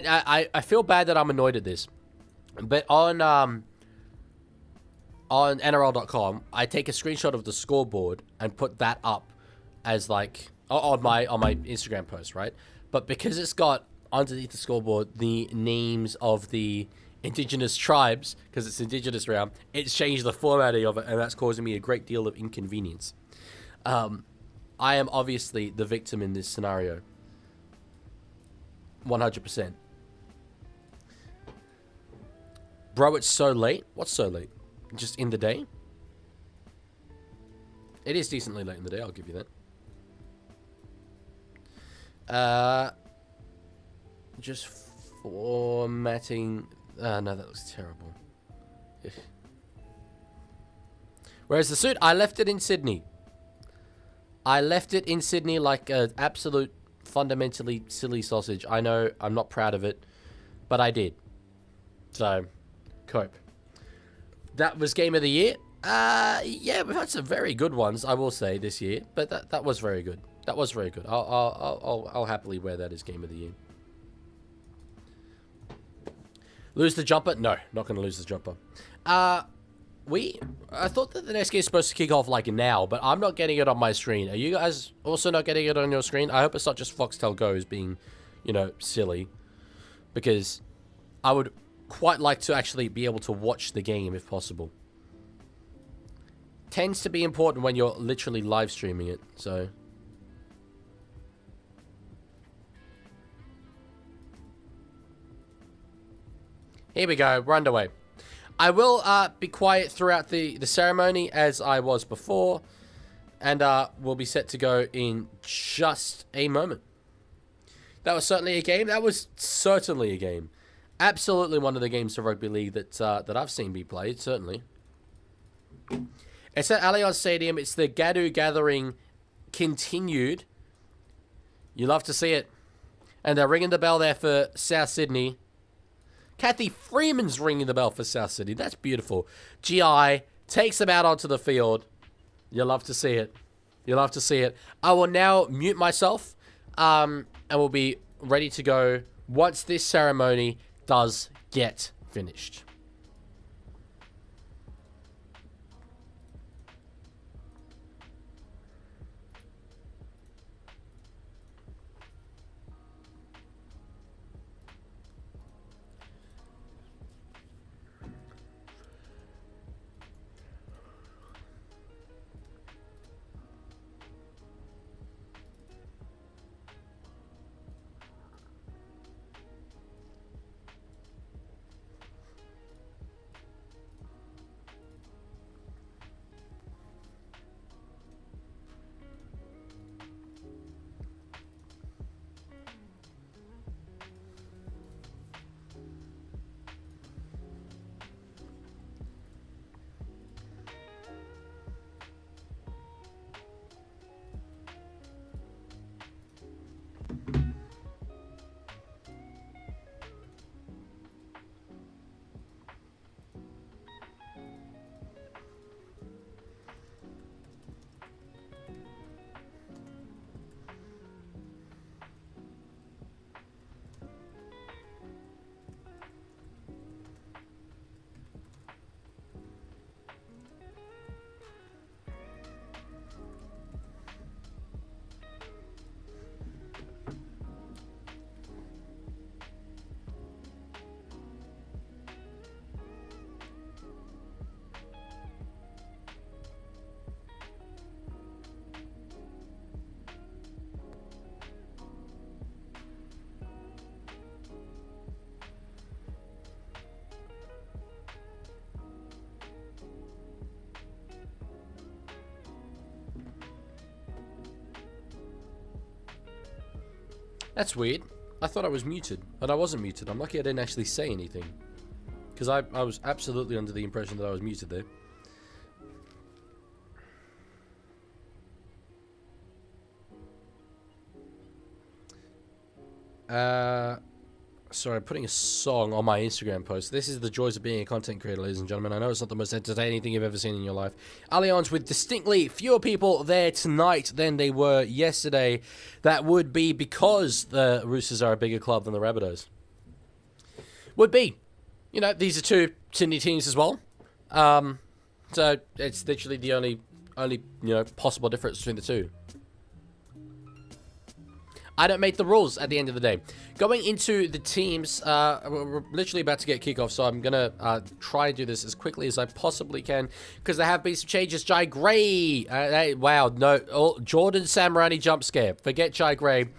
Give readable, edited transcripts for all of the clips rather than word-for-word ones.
I feel bad that I'm annoyed at this, but on NRL.com, I take a screenshot of the scoreboard and put that up as like on my Instagram post, right? But because it's got underneath the scoreboard the names of the indigenous tribes, because it's indigenous round, it's changed the formatting of it, and that's causing me a great deal of inconvenience. I am obviously the victim in this scenario. 100%. Bro, it's so late. What's so late? Just in the day? It is decently late in the day, I'll give you that. Just formatting. No, that looks terrible. Whereas the suit, I left it in Sydney. I left it in Sydney like an absolute fundamentally silly sausage. I know I'm not proud of it, but I did. So, cope. That was Game of the Year. Yeah, we've had some very good ones, I will say, this year. But that was very good. That was very good. I'll happily wear that as Game of the Year. Lose the jumper? No, not going to lose the jumper. I thought that the next game is supposed to kick off like now, but I'm not getting it on my screen. Are you guys also not getting it on your screen? I hope it's not just Foxtel Go's being, you know, silly. Because I would quite like to actually be able to watch the game if possible. Tends to be important when you're literally live streaming it, so. Here we go, we're underway. I will be quiet throughout the ceremony as I was before, and we'll be set to go in just a moment. That was certainly a game. That was certainly a game. Absolutely one of the games of rugby league that I've seen be played, certainly. It's at Allianz Stadium. It's the Gadu Gathering continued. You love to see it. And they're ringing the bell there for South Sydney. Kathy Freeman's ringing the bell for South Sydney. That's beautiful. GI takes them out onto the field. You love to see it. You love to see it. I will now mute myself. And we'll be ready to go once this ceremony does get finished. That's weird. I thought I was muted, but I wasn't muted. I'm lucky I didn't actually say anything. Because I was absolutely under the impression that I was muted there. Sorry, I'm putting a song on my Instagram post. This is the joys of being a content creator, ladies and gentlemen. I know it's not the most entertaining thing you've ever seen in your life. Allianz with distinctly fewer people there tonight than they were yesterday. That would be because the Roosters are a bigger club than the Rabbitohs. would be. You know, these are two Sydney teams as well. So it's literally the only possible difference between the two. I don't make the rules at the end of the day. Going into the teams, we're literally about to get kickoff, so I'm going to try and do this as quickly as I possibly can, because there have been some changes. Jai Gray, wow, no, Jordan Samrani jump scare. Forget Jai Gray.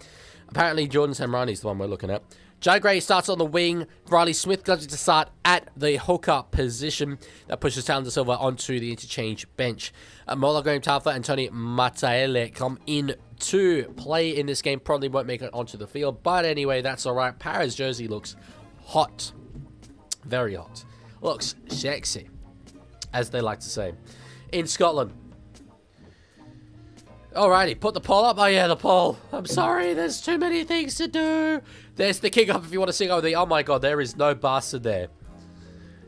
Apparently, Jordan Samrani is the one we're looking at. Jai Gray starts on the wing. Riley Smith goes to start at the hooker position. That pushes Talon Silva onto the interchange bench. Mola Graham Talfa and Tony Mataele come in to play in this game. Probably won't make it onto the field, but anyway, that's all right. Para's jersey looks hot. Very hot. Looks sexy, as they like to say. In Scotland. Alrighty, put the poll up. Oh yeah, the poll. I'm sorry, there's too many things to do. There's the kickoff if you want to see over the... Oh my god, there is no bastard there.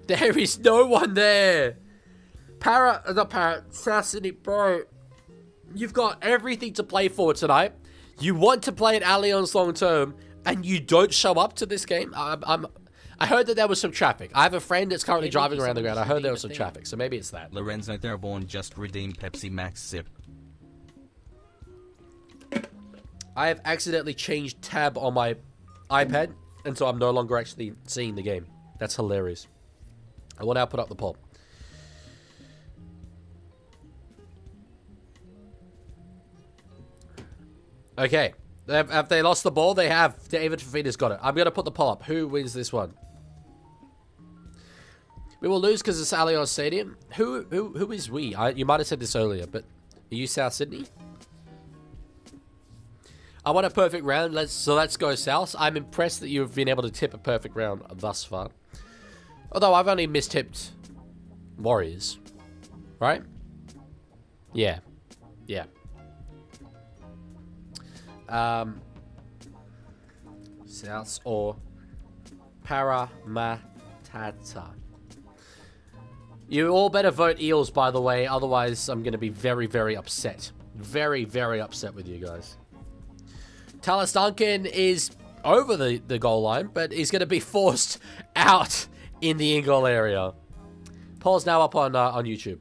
There is no one there. South Sydney, bro. You've got everything to play for tonight. You want to play at Allianz long term, and you don't show up to this game? I heard that there was some traffic. I have a friend that's currently driving around the ground. I heard there was some traffic, so maybe it's that. Lorenzo Theraborn just redeemed Pepsi Max Sip. I have accidentally changed tab on my iPad, and so I'm no longer actually seeing the game. That's hilarious. I will now put up the poll. Okay. Have they lost the ball? They have. David Fafita's got it. I'm going to put the poll up. Who wins this one? We will lose because it's Allianz Stadium. Who is we? You might have said this earlier, but are you South Sydney? I want a perfect round. Let's go South. I'm impressed that you've been able to tip a perfect round thus far. Although I've only mistipped Warriors. Right? Yeah. Yeah. Souths or Parramatta. You all better vote Eels, by the way. Otherwise, I'm going to be very, very upset. Very, very upset with you guys. Talis Duncan is over the goal line, but he's going to be forced out in the in-goal area. Poll's now up on YouTube.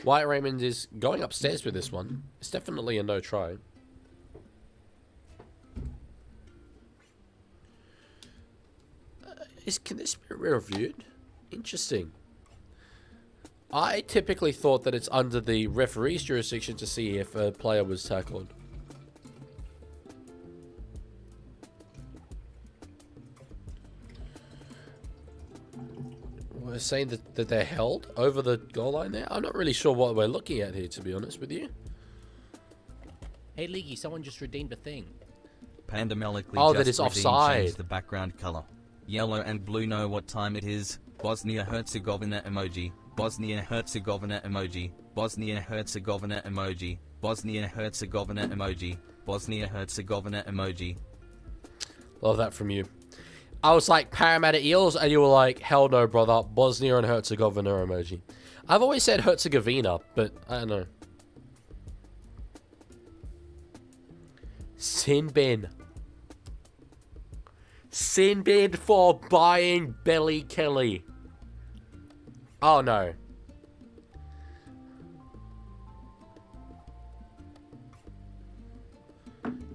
Wyatt Raymond is going upstairs with this one. It's definitely a no try. Can this be reviewed? Interesting. I typically thought that it's under the referee's jurisdiction to see if a player was tackled. We're saying that they're held over the goal line there? I'm not really sure what we're looking at here, to be honest with you. Hey, Leaguie, someone just redeemed a thing. Panda Melically oh, just that is offside. Changed the background color. Yellow and blue know what time it is. Bosnia-Herzegovina emoji. Bosnia-Herzegovina emoji. Bosnia-Herzegovina emoji. Bosnia-Herzegovina emoji. Bosnia-Herzegovina emoji. Love that from you. I was like, Parramatta Eels, and you were like, hell no, brother. Bosnia and Herzegovina emoji. I've always said Herzegovina, but I don't know. Sin bin. Sin bin for buying Belly Kelly. Oh no.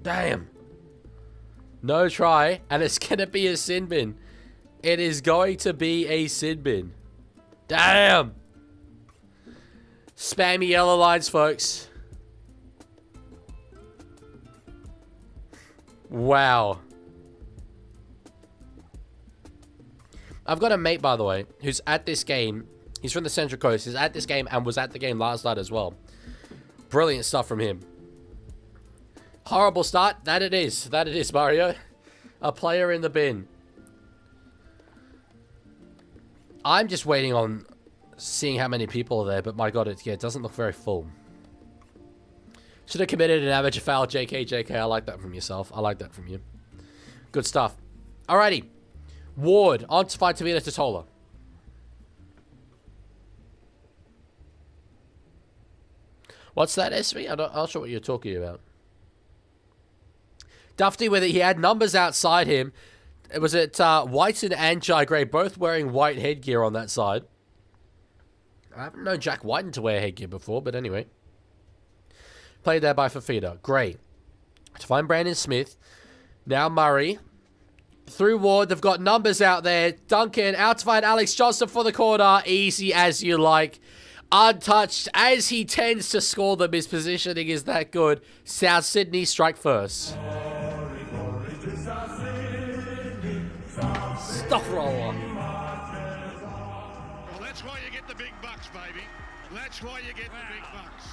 Damn. No try, and it's gonna be a sin bin. It is going to be a sin bin. Damn. Spammy yellow lines, folks. Wow. I've got a mate, by the way, who's at this game. He's from the Central Coast. He's at this game and was at the game last night as well. Brilliant stuff from him. Horrible start. That it is. That it is, Mario. A player in the bin. I'm just waiting on seeing how many people are there, but my god, it doesn't look very full. Should have committed an amateur foul, JK. I like that from yourself. I like that from you. Good stuff. Alrighty. Ward, on to fight Tavita Totola. What's that, SV? I'm not sure what you're talking about. Dufty with it. He had numbers outside him. It was at Whiten and Jai Gray, both wearing white headgear on that side. I haven't known Jack Whiten to wear headgear before, but anyway. Played there by Fafita. Gray. To find Brandon Smith. Now Murray. Through Ward. They've got numbers out there. Duncan out to find Alex Johnston for the corner. Easy as you like. Untouched as he tends to score them. His positioning is that good. South Sydney strike first. Stuff roller. Well, that's why you get the big bucks, baby. That's why you get the big bucks.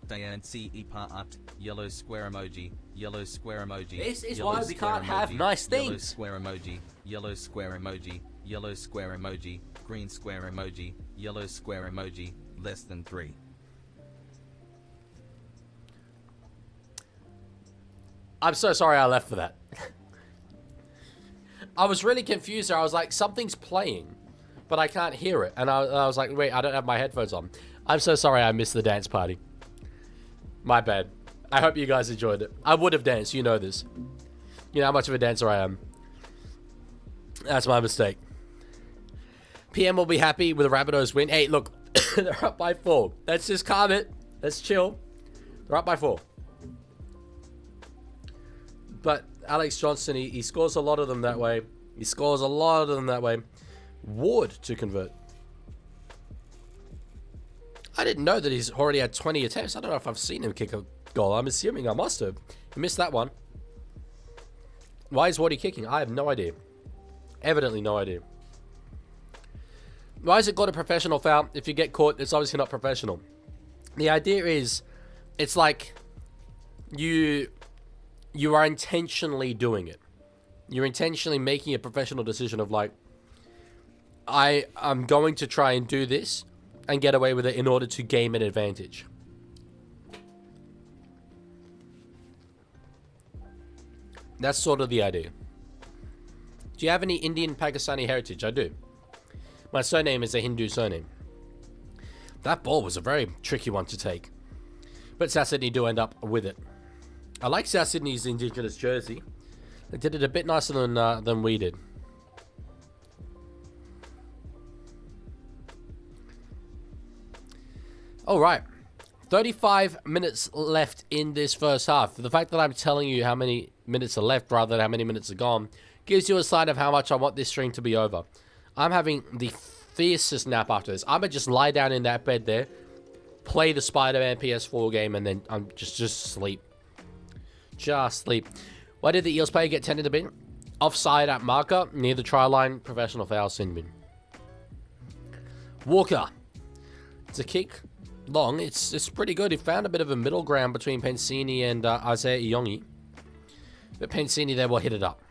Dayan CE part yellow square emoji, yellow square emoji. This is yellow why we square can't have emoji, nice Yellow things. square emoji, yellow square emoji, yellow square emoji, green square emoji, yellow square emoji, less than 3. I'm so sorry I left for that. I was really confused there. I was like, something's playing, but I can't hear it. And I was like, wait, I don't have my headphones on. I'm so sorry I missed the dance party. My bad. I hope you guys enjoyed it. I would have danced. You know this. You know how much of a dancer I am. That's my mistake. PM will be happy with a Rabbitohs win. Hey, look. They're up by 4. Let's just calm it. Let's chill. They're up by 4. But Alex Johnston, he scores a lot of them that way. He scores a lot of them that way. Ward to convert. I didn't know that he's already had 20 attempts. I don't know if I've seen him kick a goal. I'm assuming I must have. He missed that one. Why is Wardy kicking? I have no idea. Evidently no idea. Why is it called a professional foul? If you get caught, it's obviously not professional. The idea is, it's like you are intentionally doing it. You're intentionally making a professional decision of like, I'm going to try and do this and get away with it in order to gain an advantage. That's sort of the idea. Do you have any Indian Pakistani heritage? I do. My surname is a Hindu surname. That ball was a very tricky one to take. But South Sydney do end up with it. I like South Sydney's Indigenous jersey. They did it a bit nicer than we did. All right. 35 minutes left in this first half. The fact that I'm telling you how many minutes are left rather than how many minutes are gone gives you a sign of how much I want this stream to be over. I'm having the fiercest nap after this. I'm going to just lie down in that bed there, play the Spider-Man PS4 game, and then I'm just sleep. Just sleep. Why did the Eels player get 10 in the bin? Offside at marker, near the try line, professional foul, sin bin. Walker. It's a kick. Long. It's pretty good. He found a bit of a middle ground between Pensini and Isaiah Iongi. But Pensini there will hit it up.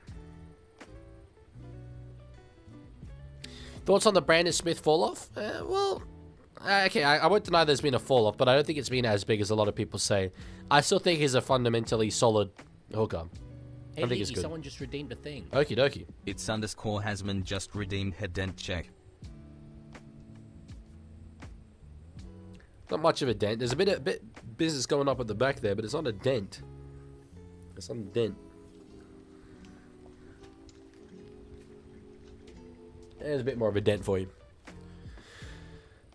Thoughts on the Brandon Smith fall-off? Okay, I won't deny there's been a fall-off, but I don't think it's been as big as a lot of people say. I still think he's a fundamentally solid hooker. Hey, I think it's Leaguie, good. someone just redeemed a thing. Okie dokie. It's underscore Hasman just redeemed head dent check. Not much of a dent. There's a bit business going up at the back there, but it's not a dent. It's not a dent. There's a bit more of a dent for you.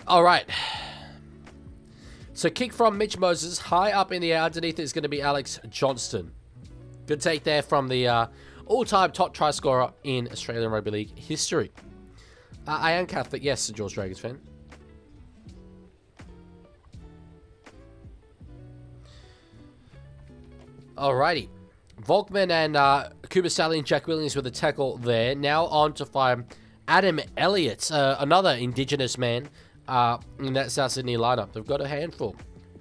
All right. So kick from Mitch Moses. High up in the air. Underneath is going to be Alex Johnston. Good take there from the all-time top try scorer in Australian Rugby League history. I am Catholic. Yes, George Dragons fan. Alrighty. Volkman and Cooper Stallion, Jack Williams with a tackle there. Now on to find Adam Elliott, another Indigenous man in that South Sydney lineup. They've got a handful.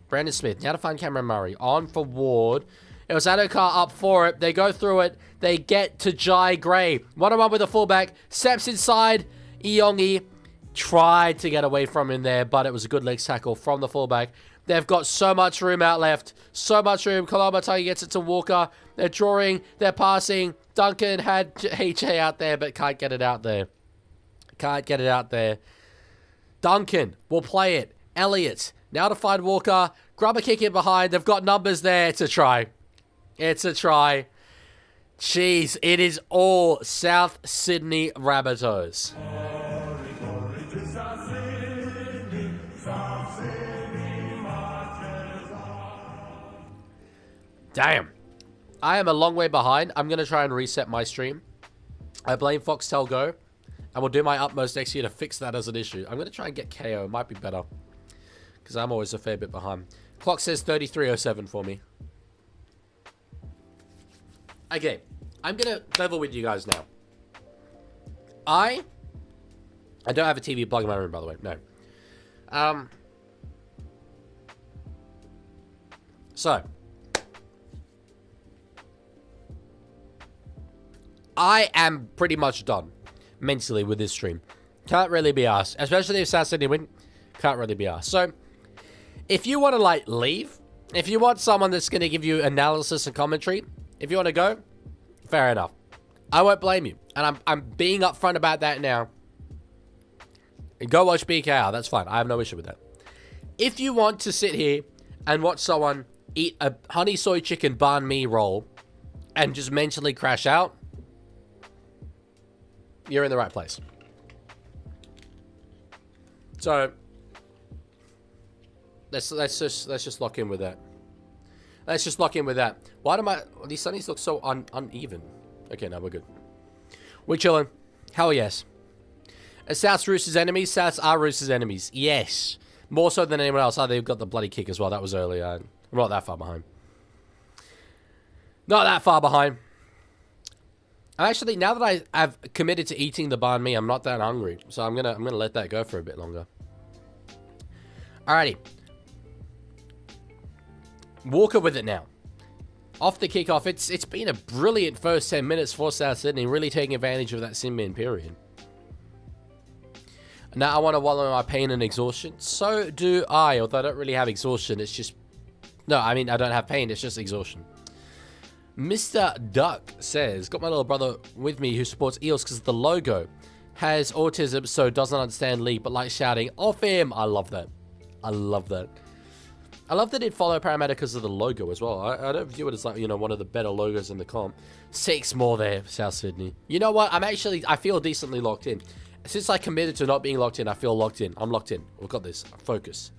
Brandon Smith. Now to find Cameron Murray. On for Ward. It was Adokar up for it. They go through it. They get to Jai Gray. 1-on-1 with a fullback. Steps inside. Iongi tried to get away from him there, but it was a good legs tackle from the fullback. They've got so much room out left. So much room. Kolomatagi gets it to Walker. They're drawing. They're passing. Duncan had HJ out there, but can't get it out there. Can't get it out there. Duncan will play it. Elliott. Now to find Walker. Grub a kick in behind. They've got numbers there to try. It's a try. Jeez, it is all South Sydney Rabbitohs. Damn. I am a long way behind. I'm going to try and reset my stream. I blame Foxtel Go. And will do my utmost next year to fix that as an issue. I'm going to try and get KO. It might be better. Because I'm always a fair bit behind. Clock says 33:07 for me. Okay. I'm going to level with you guys now. I don't have a TV plug in my room, by the way. No. So. I am pretty much done mentally with this stream. Can't really be asked. Especially if South Sydney win. Can't really be asked. So, if you want to, like, leave. If you want someone that's going to give you analysis and commentary. If you want to go. Fair enough. I won't blame you. And I'm being upfront about that now. Go watch BKR. That's fine. I have no issue with that. If you want to sit here and watch someone eat a honey soy chicken banh mi roll. And just mentally crash out. You're in the right place. So let's just lock in with that. Let's just lock in with that. Why do these sunnies look so uneven? Okay, now we're good. We're chilling. Hell yes. Are South's Roosters enemies? South's are Roosters enemies. Yes. More so than anyone else. Oh, they've got the bloody kick as well. That was earlier. I'm not that far behind. Not that far behind. Actually, now that I've committed to eating the banh mi, I'm not that hungry. So I'm gonna let that go for a bit longer. Alrighty. Walker with it now. Off the kickoff. It's been a brilliant first 10 minutes for South Sydney, really taking advantage of that sin bin period. Now I want to wallow in my pain and exhaustion. So do I, although I don't really have exhaustion. It's just... No, I mean, I don't have pain. It's just exhaustion. Mr. Duck says, got my little brother with me who supports Eels because the logo has autism, so doesn't understand league, but likes shouting, off him. I love that. I love that. I love that it followed Parramatta because of the logo as well. I don't view it as like, you know, one of the better logos in the comp. 6 more there, South Sydney. You know what? I feel decently locked in. Since I committed to not being locked in, I feel locked in. I'm locked in. We've got this. Focus.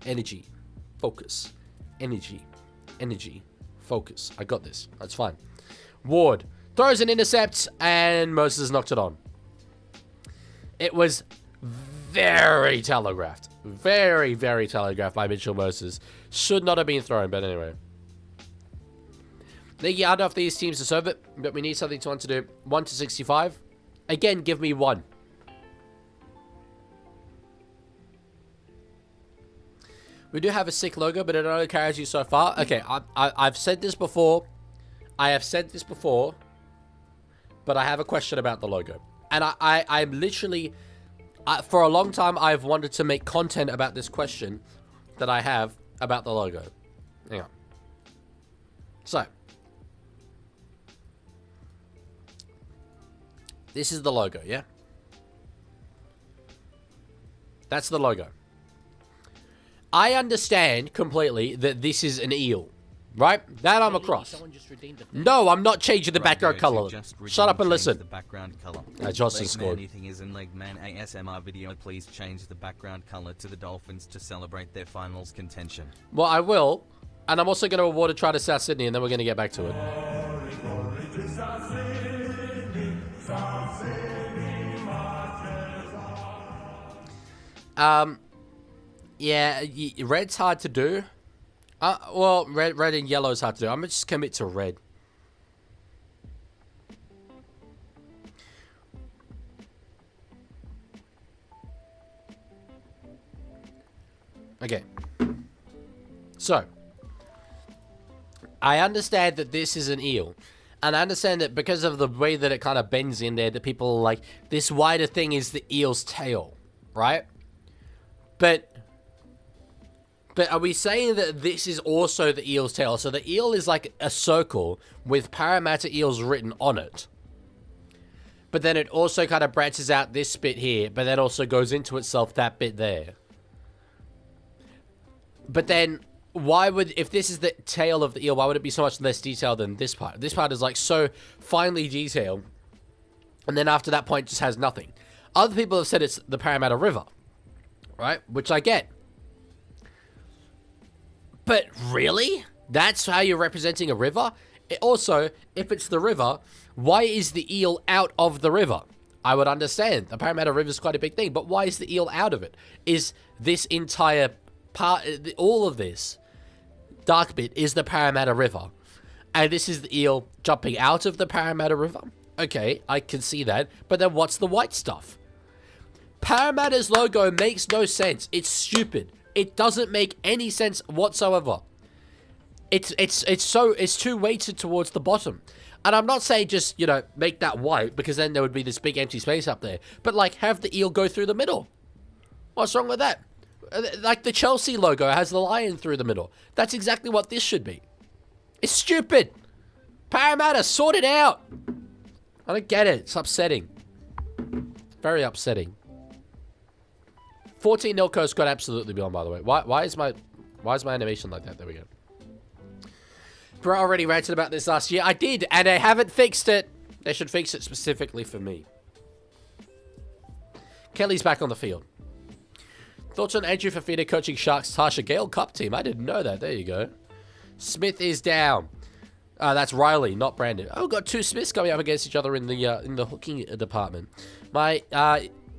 Energy. Focus. Energy. Energy. Focus. I got this. That's fine. Ward throws an intercept and Moses knocked it on. It was very telegraphed. Very, very telegraphed by Mitchell Moses. Should not have been thrown, but anyway. Leaguie, I don't know if these teams deserve it, but we need something to want to do. 1 to 65. Again, give me 1. We do have a sick logo, but it only carries you so far. Okay, I've said this before. I have said this before. But I have a question about the logo. And I'm literally... for a long time, I've wanted to make content about this question that I have about the logo. Hang on. So. This is the logo, yeah? That's the logo. I understand completely that this is an eel, right? That I'm across. No, I'm not changing the background color. Shut up and listen. The background color. Justin scored. Anything is in Leg Man ASMR video. Please change the background color to the Dolphins to celebrate their finals contention. Well, I will. And I'm also going to award a try to South Sydney, and then we're going to get back to it. Yeah, red's hard to do. Well, red and yellow is hard to do. I'm going to just commit to red. Okay. So, I understand that this is an eel. And I understand that because of the way that it kind of bends in there, that people are like, this wider thing is the eel's tail, right? But are we saying that this is also the eel's tail? So the eel is like a circle with Parramatta Eels written on it. But then it also kind of branches out this bit here, but then also goes into itself that bit there. But then why would, if this is the tail of the eel, why would it be so much less detailed than this part? This part is like so finely detailed, and then after that point just has nothing. Other people have said it's the Parramatta River, right? Which I get. But really? That's how you're representing a river? Also, if it's the river, why is the eel out of the river? I would understand. The Parramatta River is quite a big thing, but why is the eel out of it? Is this entire part, all of this dark bit is the Parramatta River, and this is the eel jumping out of the Parramatta River? Okay, I can see that, but then what's the white stuff? Parramatta's logo makes no sense. It's stupid. It doesn't make any sense whatsoever. It's too weighted towards the bottom. And I'm not saying just, you know, make that white, because then there would be this big empty space up there. But, like, have the eel go through the middle. What's wrong with that? Like, the Chelsea logo has the lion through the middle. That's exactly what this should be. It's stupid. Parramatta, sort it out. I don't get it. It's upsetting. Very upsetting. 14-0 Coast Guard absolutely be on, by the way. Why is my animation like that? There we go. Bro, I already ranted about this last year. I did, and they haven't fixed it. They should fix it specifically for me. Kelly's back on the field. Thoughts on Andrew Fafita coaching Sharks Tasha Gale Cup team? I didn't know that. There you go. Smith is down. That's Riley, not Brandon. Oh, we've got two Smiths going up against each other in the hooking department. My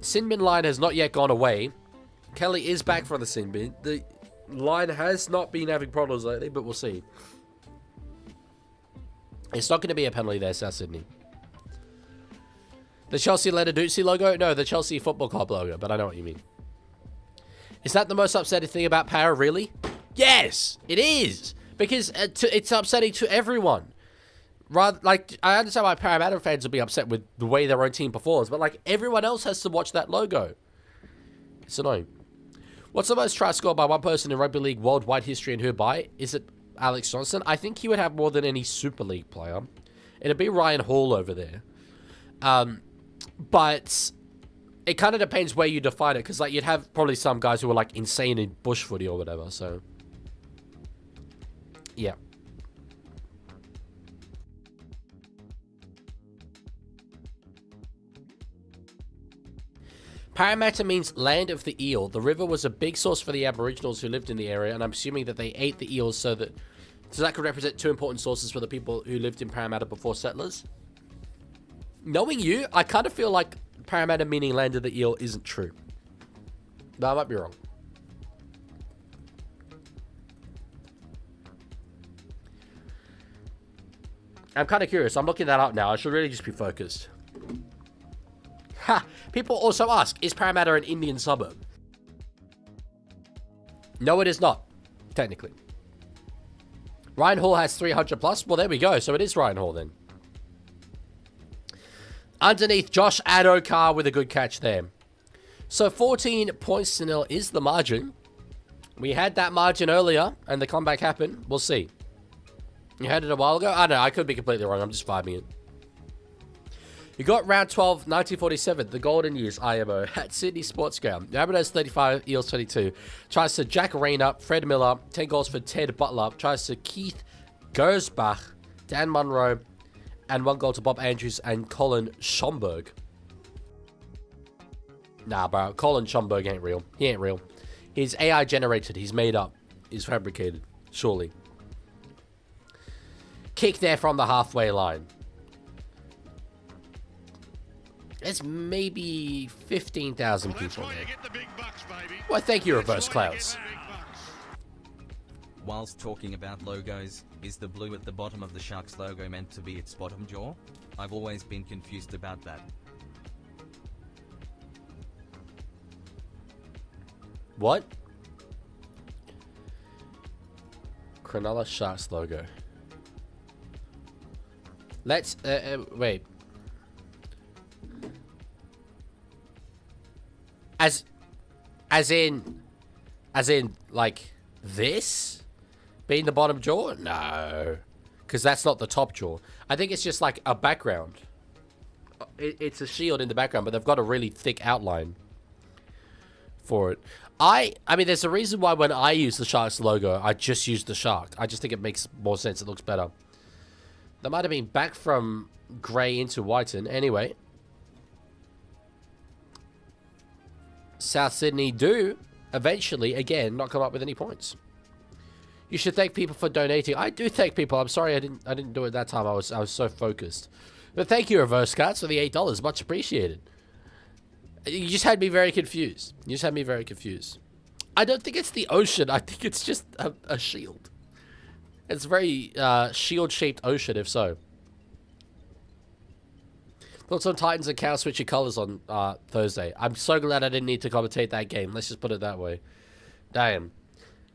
sin bin line has not yet gone away. Kelly is back from the sin bin. The line has not been having problems lately, but we'll see. It's not going to be a penalty there, South Sydney. The Chelsea Lenarduzzi logo? No, the Chelsea Football Club logo, but I know what you mean. Is that the most upsetting thing about Para, really? Yes, it is. Because it's upsetting to everyone. Rather, like, I understand why Parramatta fans will be upset with the way their own team performs, but, like, everyone else has to watch that logo. It's annoying. What's the most tries scored by one person in rugby league worldwide history and who by? Is it Alex Johnson? I think he would have more than any Super League player. It'd be Ryan Hall over there. But it kind of depends where you define it, because, like, you'd have probably some guys who are, like, insane in bush footy or whatever, so yeah. Parramatta means land of the eel. The river was a big source for the Aboriginals who lived in the area, and I'm assuming that they ate the eels so that could represent two important sources for the people who lived in Parramatta before settlers. Knowing you, I kind of feel like Parramatta meaning land of the eel isn't true. But I might be wrong. I'm kind of curious. I'm looking that up now. I should really just be focused. Ha! People also ask, is Parramatta an Indian suburb? No, it is not. Technically. Ryan Hall has 300 plus. Well, there we go. So it is Ryan Hall then. Underneath, Josh Adokar with a good catch there. So 14 points to 0 is the margin. We had that margin earlier, and the comeback happened. We'll see. You had it a while ago? I don't know. I could be completely wrong. I'm just vibing it. You got round 12, 1947, the golden years, IMO, at Sydney Sports Ground. Rabbitohs 35, Eels 22. Tries to Jack Rayner, Fred Miller, 10 goals for Ted Butler. Tries to Keith Gersbach, Dan Munro, and 1 goal to Bob Andrews and Colin Schomburg. Nah, bro. Colin Schomburg ain't real. He ain't real. He's AI generated. He's made up. He's fabricated. Surely. Kick there from the halfway line. There's maybe 15,000 people there. Well, thank you, Reverse Clouds. Whilst talking about logos, is the blue at the bottom of the Sharks logo meant to be its bottom jaw? I've always been confused about that. What? Cronulla Sharks logo. Let's, wait. As in, like, this? Being the bottom jaw? No. Because that's not the top jaw. I think it's just like a background. It's a shield in the background, but they've got a really thick outline for it. I mean, there's a reason why when I use the Sharks logo, I just use the Shark. I just think it makes more sense. It looks better. That might have been back from grey into whiten. Anyway. South Sydney do eventually, again, not come up with any points. You should thank people for donating. I do thank people. I'm sorry I didn't do it that time. I was so focused. But thank you, Reverse Cuts, for the $8. Much appreciated. You just had me very confused. You just had me very confused. I don't think it's the ocean. I think it's just a shield. It's a very shield-shaped ocean, if so. Thoughts on Titans and Cow switching colours on Thursday. I'm so glad I didn't need to commentate that game. Let's just put it that way. Damn.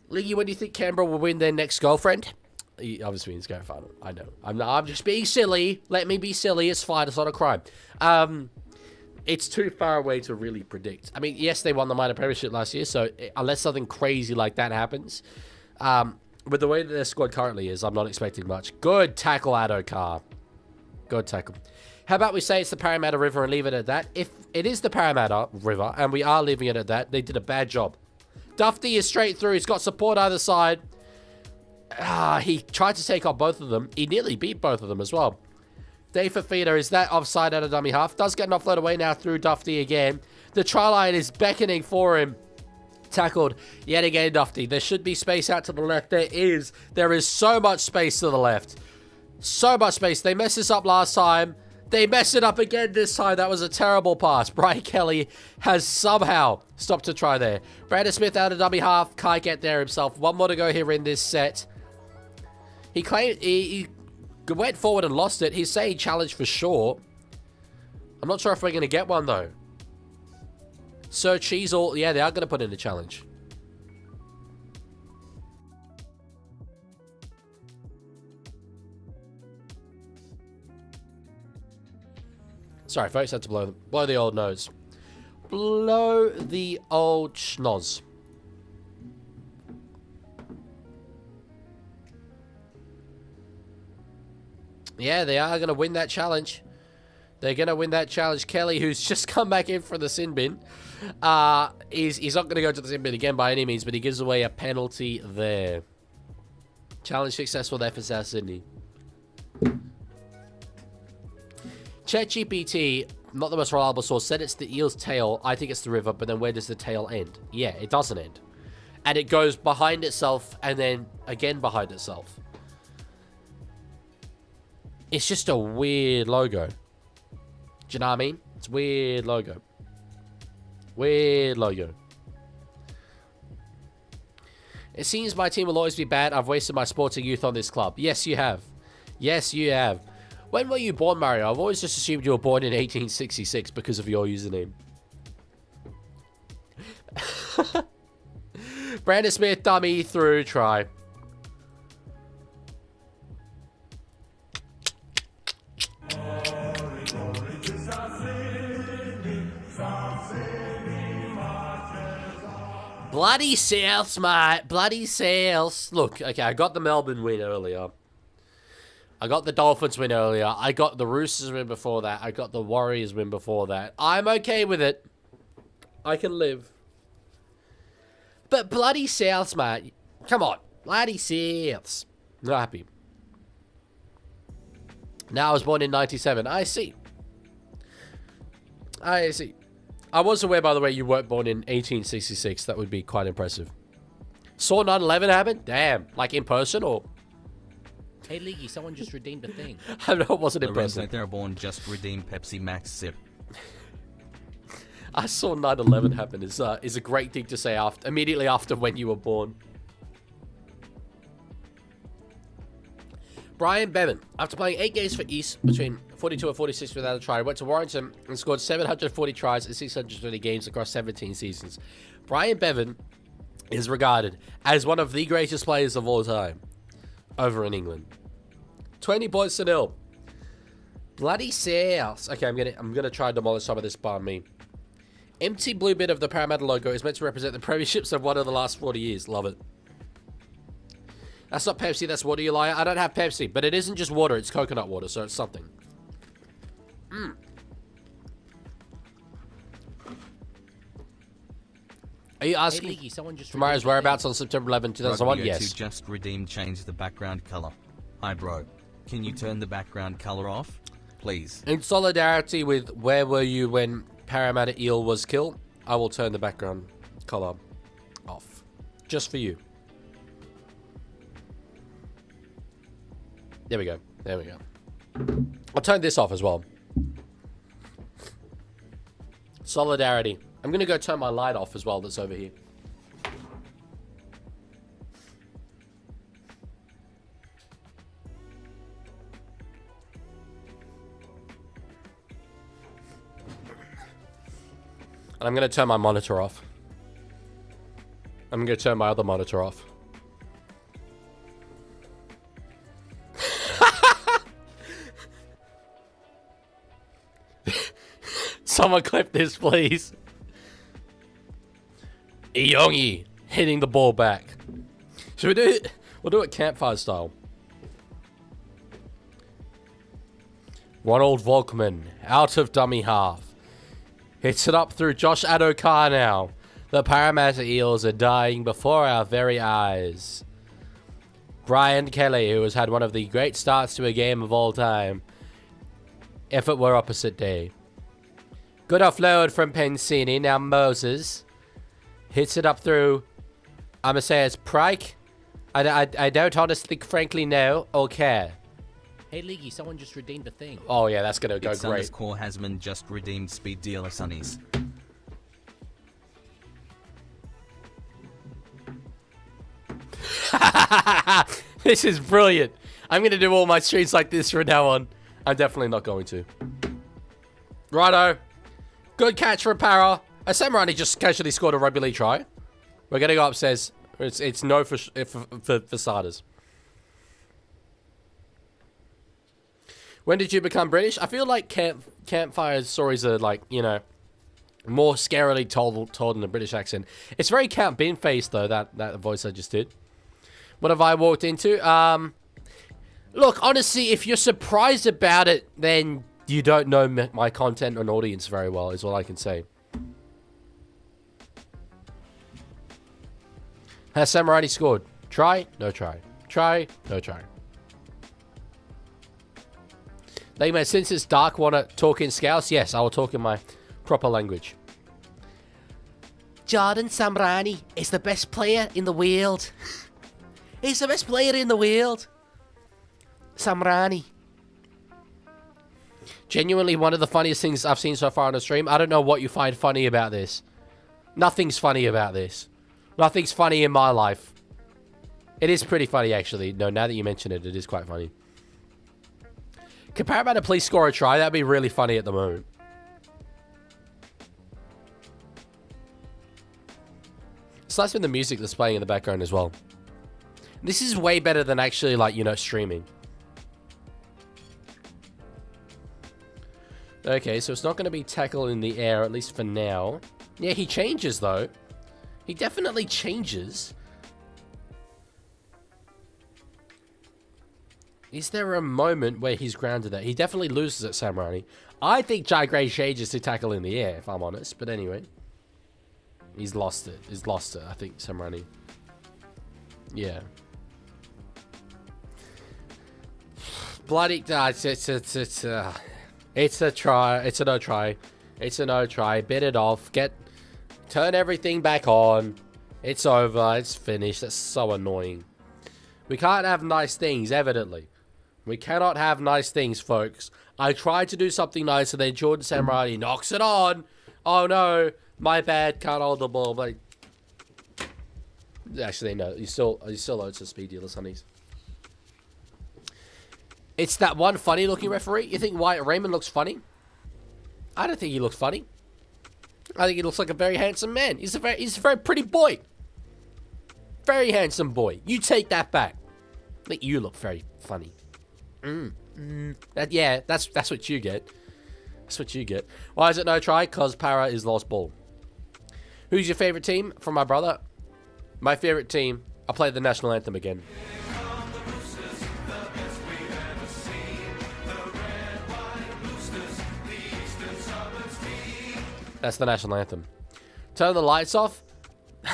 Leaguie, when do you think Canberra will win their next girlfriend? He obviously means grand final. I know. I'm just being silly. Let me be silly. It's fine. It's not a crime. It's too far away to really predict. I mean, yes, they won the minor premiership last year, so unless something crazy like that happens, with the way that their squad currently is, I'm not expecting much. Good tackle, Adokar. Good tackle. How about we say it's the Parramatta River and leave it at that? If it is the Parramatta River, and we are leaving it at that, they did a bad job. Dufty is straight through. He's got support either side. He tried to take on both of them. He nearly beat both of them as well. Dave Fafita, is that offside at a dummy half? Does get an offload away now through Dufty again. The try line is beckoning for him. Tackled yet again, Dufty. There should be space out to the left. There is. There is so much space to the left. So much space. They messed this up last time. They messed it up again this time. That was a terrible pass. Brian Kelly has somehow stopped a try there. Brandon Smith out of dummy half. Can't get there himself. One more to go here in this set. He claimed he went forward and lost it. He's saying challenge for sure. I'm not sure if we're going to get one, though. Sir Cheezel, yeah, they are going to put in a challenge. Sorry, folks, had to blow the old nose. Blow the old schnoz. Yeah, they are going to win that challenge. They're going to win that challenge. Kelly, who's just come back in for the sin bin, he's not going to go to the sin bin again by any means, but he gives away a penalty there. Challenge successful there for South Sydney. ChatGPT, not the most reliable source, said it's the eel's tail. I think it's the river, but then where does the tail end? Yeah, it doesn't end. And it goes behind itself and then again behind itself. It's just a weird logo. Do you know what I mean? It's a weird logo. Weird logo. It seems my team will always be bad. I've wasted my sporting youth on this club. Yes, you have. Yes, you have. When were you born, Mario? I've always just assumed you were born in 1866 because of your username. Brandon Smith, dummy, through, try. Bloody Souths, mate. Bloody Souths. Look, okay, I got the Melbourne win earlier. I got the Dolphins win earlier. I got the Roosters win before that. I got the Warriors win before that. I'm okay with it. I can live. But bloody Souths, mate. Come on. Bloody Souths. Not happy. Now I was born in 97. I see. I see. I was aware, by the way, you weren't born in 1866. That would be quite impressive. Saw 9/11 happen? Damn. Like in person or... Hey, Leaguie, someone just redeemed a thing. I know it wasn't The impressive. Reds they're born just redeemed Pepsi Max Sip. I saw 9/11 happen is a great thing to say after immediately after when you were born. Brian Bevan, after playing 8 games for East between 42 and 46 without a try, went to Warrington and scored 740 tries in 620 games across 17 seasons. Brian Bevan is regarded as one of the greatest players of all time over in England. 20 points to 0. Bloody South. Okay, I'm gonna try and demolish some of this by me. Empty blue bit of the Parramatta logo is meant to represent the premierships of one of the last 40 years. Love it. That's not Pepsi, that's water, you liar. I don't have Pepsi, but it isn't just water, it's coconut water, so it's something. Are you Hey, asking Leaguie, someone just Tomorrow's redeemed a whereabouts thing. on September 11, 2001? Rugby02 Yes. just redeemed changed the background color. Hi bro. Can you turn the background color off? Please. In solidarity with where were you when Parramatta Eel was killed, I will turn the background color off. Just for you. There we go. There we go. I'll turn this off as well. Solidarity. I'm going to go turn my light off as well that's over here. And I'm going to turn my monitor off. I'm going to turn my other monitor off. Someone clip this, please. Iyongi hitting the ball back. Should we do it? We'll do it campfire style. Ronald Volkman out of dummy half. Hits it up through Josh Adokar now. The Parramatta Eels are dying before our very eyes. Brian Kelly, who has had one of the great starts to a game of all time. If it were opposite day. Good offload from Pensini. Now Moses hits it up through, I'm going to say it's Prike. I don't honestly, frankly know or care. Hey, Leaguie, someone just redeemed a thing. Oh, yeah, that's going to go It's great. underscore Hasman just redeemed speed dealer Sunnies. This is brilliant. I'm going to do all my streams like this from now on. I'm definitely not going to. Righto. Good catch from Para. Samarani just casually scored a rugby league try. We're going to go upstairs. It's no for starters. When did you become British? I feel like campfire stories are like, you know, more scarily told in a British accent. It's very Count Bean-faced though, that voice I just did. What have I walked into? Look, honestly, if you're surprised about it, then you don't know my content and audience very well, is all I can say. Has Samarani scored? Try? No try. Try? No try. Leaguie, since it's dark, want to talk in Scouse? Yes, I will talk in my proper language. Jordan Samrani is the best player in the world. He's the best player in the world. Samrani. Genuinely one of the funniest things I've seen so far on the stream. I don't know what you find funny about this. Nothing's funny about this. Nothing's funny in my life. It is pretty funny, actually. No, now that you mention it, it is quite funny. Can Parramatta please score a try? That'd be really funny at the moment. It's nice with the music that's playing in the background as well. This is way better than actually, like, you know, streaming. Okay, so it's not going to be tackle in the air, at least for now. Yeah, he changes, though. He definitely changes. Is there a moment where he's grounded that? He definitely loses at Samarani. I think Jai Gray changes to tackle in the air, if I'm honest. But anyway. He's lost it. He's lost it, I think, Samarani. Yeah. Bloody... it's a try. It's a no try. It's a no try. Bit it off. Turn everything back on. It's over. It's finished. That's so annoying. We can't have nice things, evidently. We cannot have nice things, folks. I tried to do something nice and then Jordan Samarani knocks it on. Oh no. My bad. Can't hold the ball. But actually, no. You still owe to speed dealer, Sunnies. It's that one funny looking referee. You think Wyatt Raymond looks funny? I don't think he looks funny. I think he looks like a very handsome man. He's a very pretty boy. Very handsome boy. You take that back. I think you look very funny. Yeah, that's what you get. That's what you get. Why is it no try? Because Para is lost ball. Who's your favorite team? From my brother. My favorite team. I'll play the national anthem again. That's the national anthem. Turn the lights off.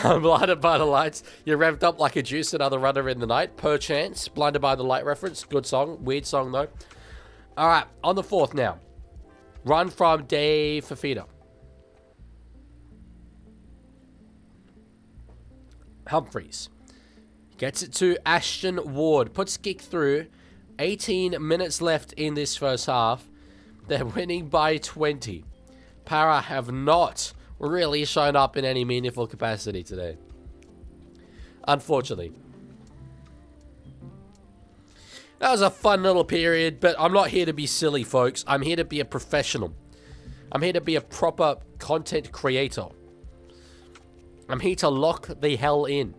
Blinded by the lights. You're revved up like a juice, another runner in the night. Perchance. Blinded by the light reference. Good song. Weird song, though. All right. On the fourth now. Run from Dave Fafita. Humphreys. Gets it to Ashton Ward. Puts kick through. 18 minutes left in this first half. They're winning by 20. Para have not really shown up in any meaningful capacity today. Unfortunately. That was a fun little period, but I'm not here to be silly, folks. I'm here to be a professional. I'm here to be a proper content creator. I'm here to lock the hell in.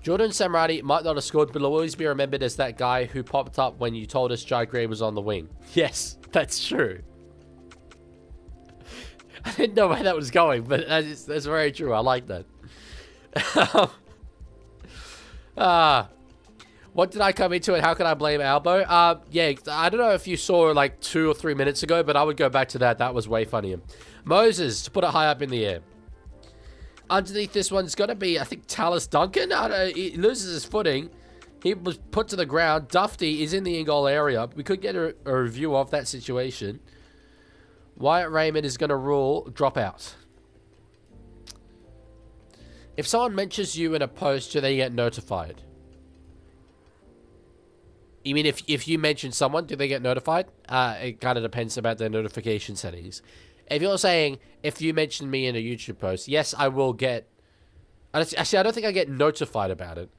Jordan Samrani might not have scored, but will always be remembered as that guy who popped up when you told us Jai Gray was on the wing. Yes, that's true. I didn't know where that was going, but that's very true. I like that. What did I come into and how can I blame Albo? Yeah, I don't know if you saw like 2 or 3 minutes ago, but I would go back to that. That was way funnier. Moses, to put it high up in the air. Underneath this one's got to be, I think, Tallis Duncan. He loses his footing. He was put to the ground. Dufty is in the in-goal area. We could get a review of that situation. Wyatt Raymond is going to rule drop out. If someone mentions you in a post, do they get notified? You mean if you mention someone, do they get notified? It kind of depends about their notification settings. If you're saying, if you mention me in a YouTube post, yes, I will get... Actually, I don't think I get notified about it.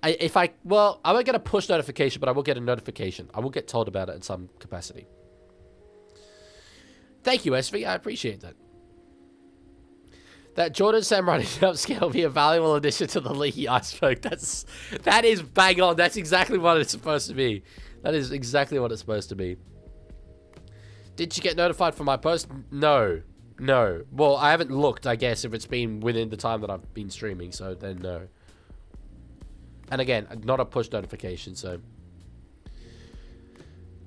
I won't get a push notification, but I will get a notification. I will get told about it in some capacity. Thank you, SV. I appreciate that. That Jordan Samurai upscale will be a valuable addition to the Leaguie iceberg. That is bang on. That's exactly what it's supposed to be. That is exactly what it's supposed to be. Did you get notified for my post? No. No. Well, I haven't looked, I guess, if it's been within the time that I've been streaming, so then no. And again, not a push notification, so...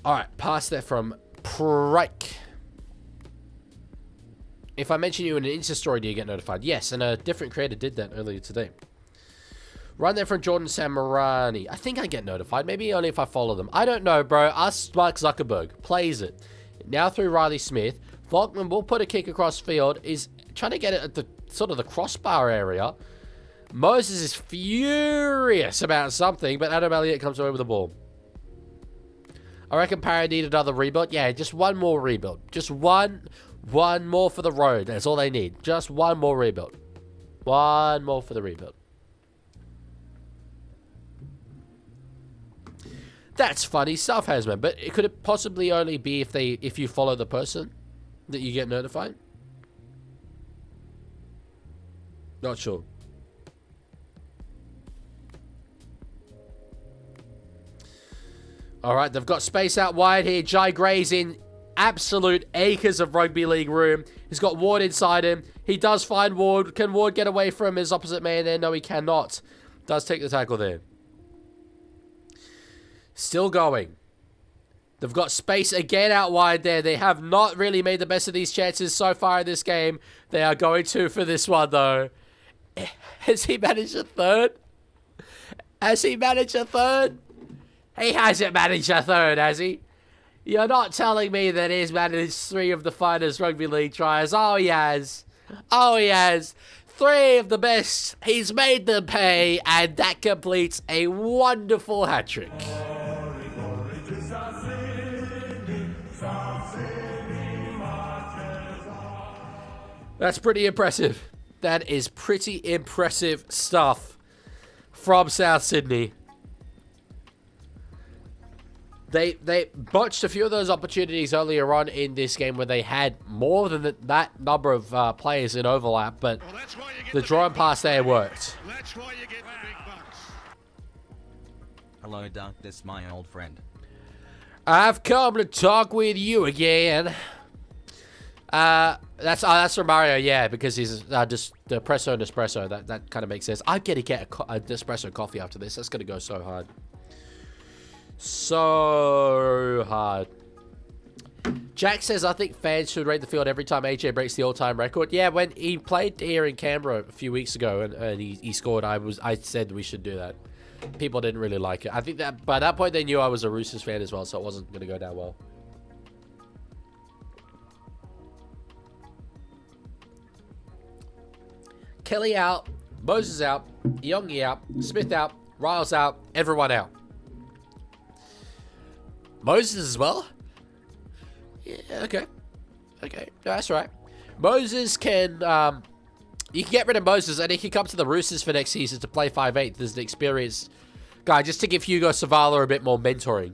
Alright, pass there from Prike. If I mention you in an Insta story, do you get notified? Yes, and a different creator did that earlier today. Run there from Jordan Samarani. I think I get notified. Maybe only if I follow them. I don't know, bro. Ask Mark Zuckerberg. Plays it. Now through Riley Smith. Volkman will put a kick across field. Is trying to get it at the sort of the crossbar area. Moses is furious about something, but Adam Elliott comes away with the ball. I reckon Parra need another rebuild. Yeah, just one more rebuild. Just one more for the road. That's all they need. Just one more rebuild. One more for the rebuild. That's funny stuff, Hasman. But could it possibly only be if you follow the person that you get notified? Not sure. All right, they've got space out wide here. Jai Gray's in absolute acres of rugby league room. He's got Ward inside him. He does find Ward. Can Ward get away from his opposite man there? No, he cannot. Does take the tackle there. Still going. They've got space again out wide there. They have not really made the best of these chances so far in this game. They are going to for this one, though. Has he managed a third? Has he managed a third? He hasn't managed a third, has he? You're not telling me that he's managed 3 of the finest rugby league tries. Oh, he has. Oh, he has. 3 of the best. He's made them pay, and that completes a wonderful hat-trick. That's pretty impressive. That is pretty impressive stuff from South Sydney. They botched a few of those opportunities earlier on in this game where they had more than that number of players in overlap, but the draw and pass there worked. That's why you get the big bucks. Hello, Darkness, my old friend. I've come to talk with you again. That's from Mario, yeah, because he's just Depresso and Espresso. That kind of makes sense. I'm gonna get a Nespresso coffee after this. That's gonna go so hard. So hard. Jack says, I think fans should rate the field every time AJ breaks the all-time record. Yeah, when he played here in Canberra a few weeks ago and he scored, I said we should do that. People didn't really like it. I think that by that point they knew I was a Roosters fan as well, so it wasn't going to go down well. Kelly out, Moses out, Yongi out, Smith out, Riles out, everyone out. Moses as well? Yeah, okay. Okay, that's right. Moses can, you can get rid of Moses and he can come to the Roosters for next season to play 5'8". There's an experienced guy just to give Hugo Savala a bit more mentoring.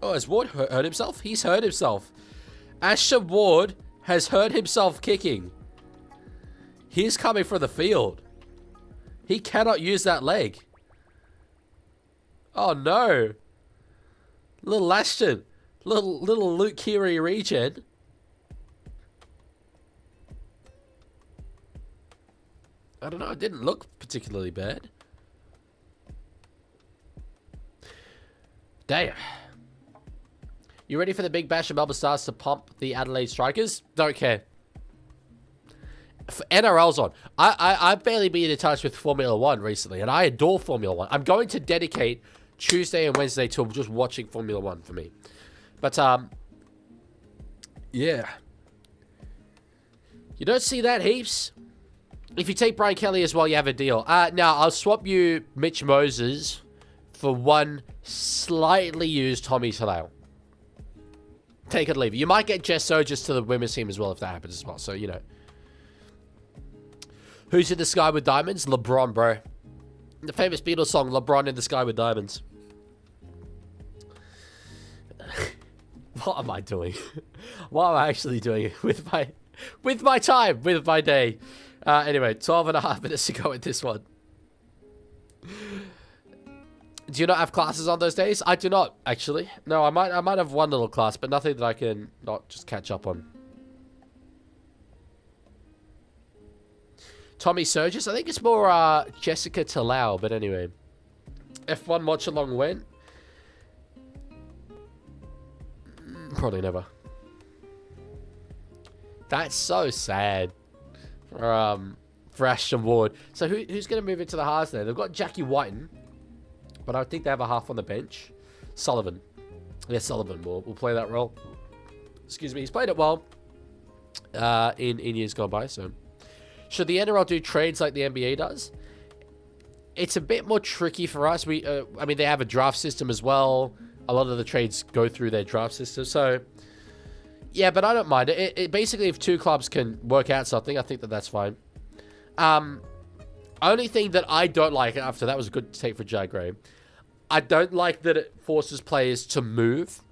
Oh, has Ward hurt himself? He's hurt himself. Ashton Ward has hurt himself kicking. He's coming for the field. He cannot use that leg. Oh no. Little Ashton. Little Luke Keary regen. I don't know. It didn't look particularly bad. Damn. You ready for the big bash of Melbourne Stars to pump the Adelaide Strikers? Don't care. NRL's on. I've barely been in touch with Formula 1 recently, and I adore Formula 1. I'm going to dedicate Tuesday and Wednesday to just watching Formula 1 for me. But, yeah. You don't see that heaps. If you take Brian Kelly as well, you have a deal. Now, I'll swap you Mitch Moses for one slightly used Tommy Talau. Take it or leave it. You might get Jess Sogers to the women's team as well if that happens as well. So, you know. Who's in the sky with diamonds? LeBron, bro. The famous Beatles song, LeBron in the sky with diamonds. What am I doing? What am I actually doing with my time, with my day? Anyway, 12 and a half minutes to go with this one. Do you not have classes on those days? I do not, actually. No, I might have one little class, but nothing that I can not just catch up on. Tommy Surges? I think it's more Jessica Talau, but anyway. F1 Watchalong went? Probably never. That's so sad for Ashton Ward. So who's going to move into the halves there? They've got Jackie Whiten, but I think they have a half on the bench. Sullivan. Yeah, Sullivan will play that role. Excuse me. He's played it well in years gone by, so... Should the NRL do trades like the NBA does? It's a bit more tricky for us. I mean, they have a draft system as well. A lot of the trades go through their draft system. So, yeah, but I don't mind it. It basically, if two clubs can work out something, I think that's fine. Only thing that I don't like, after that was a good take for Jai Gray, I don't like that it forces players to move.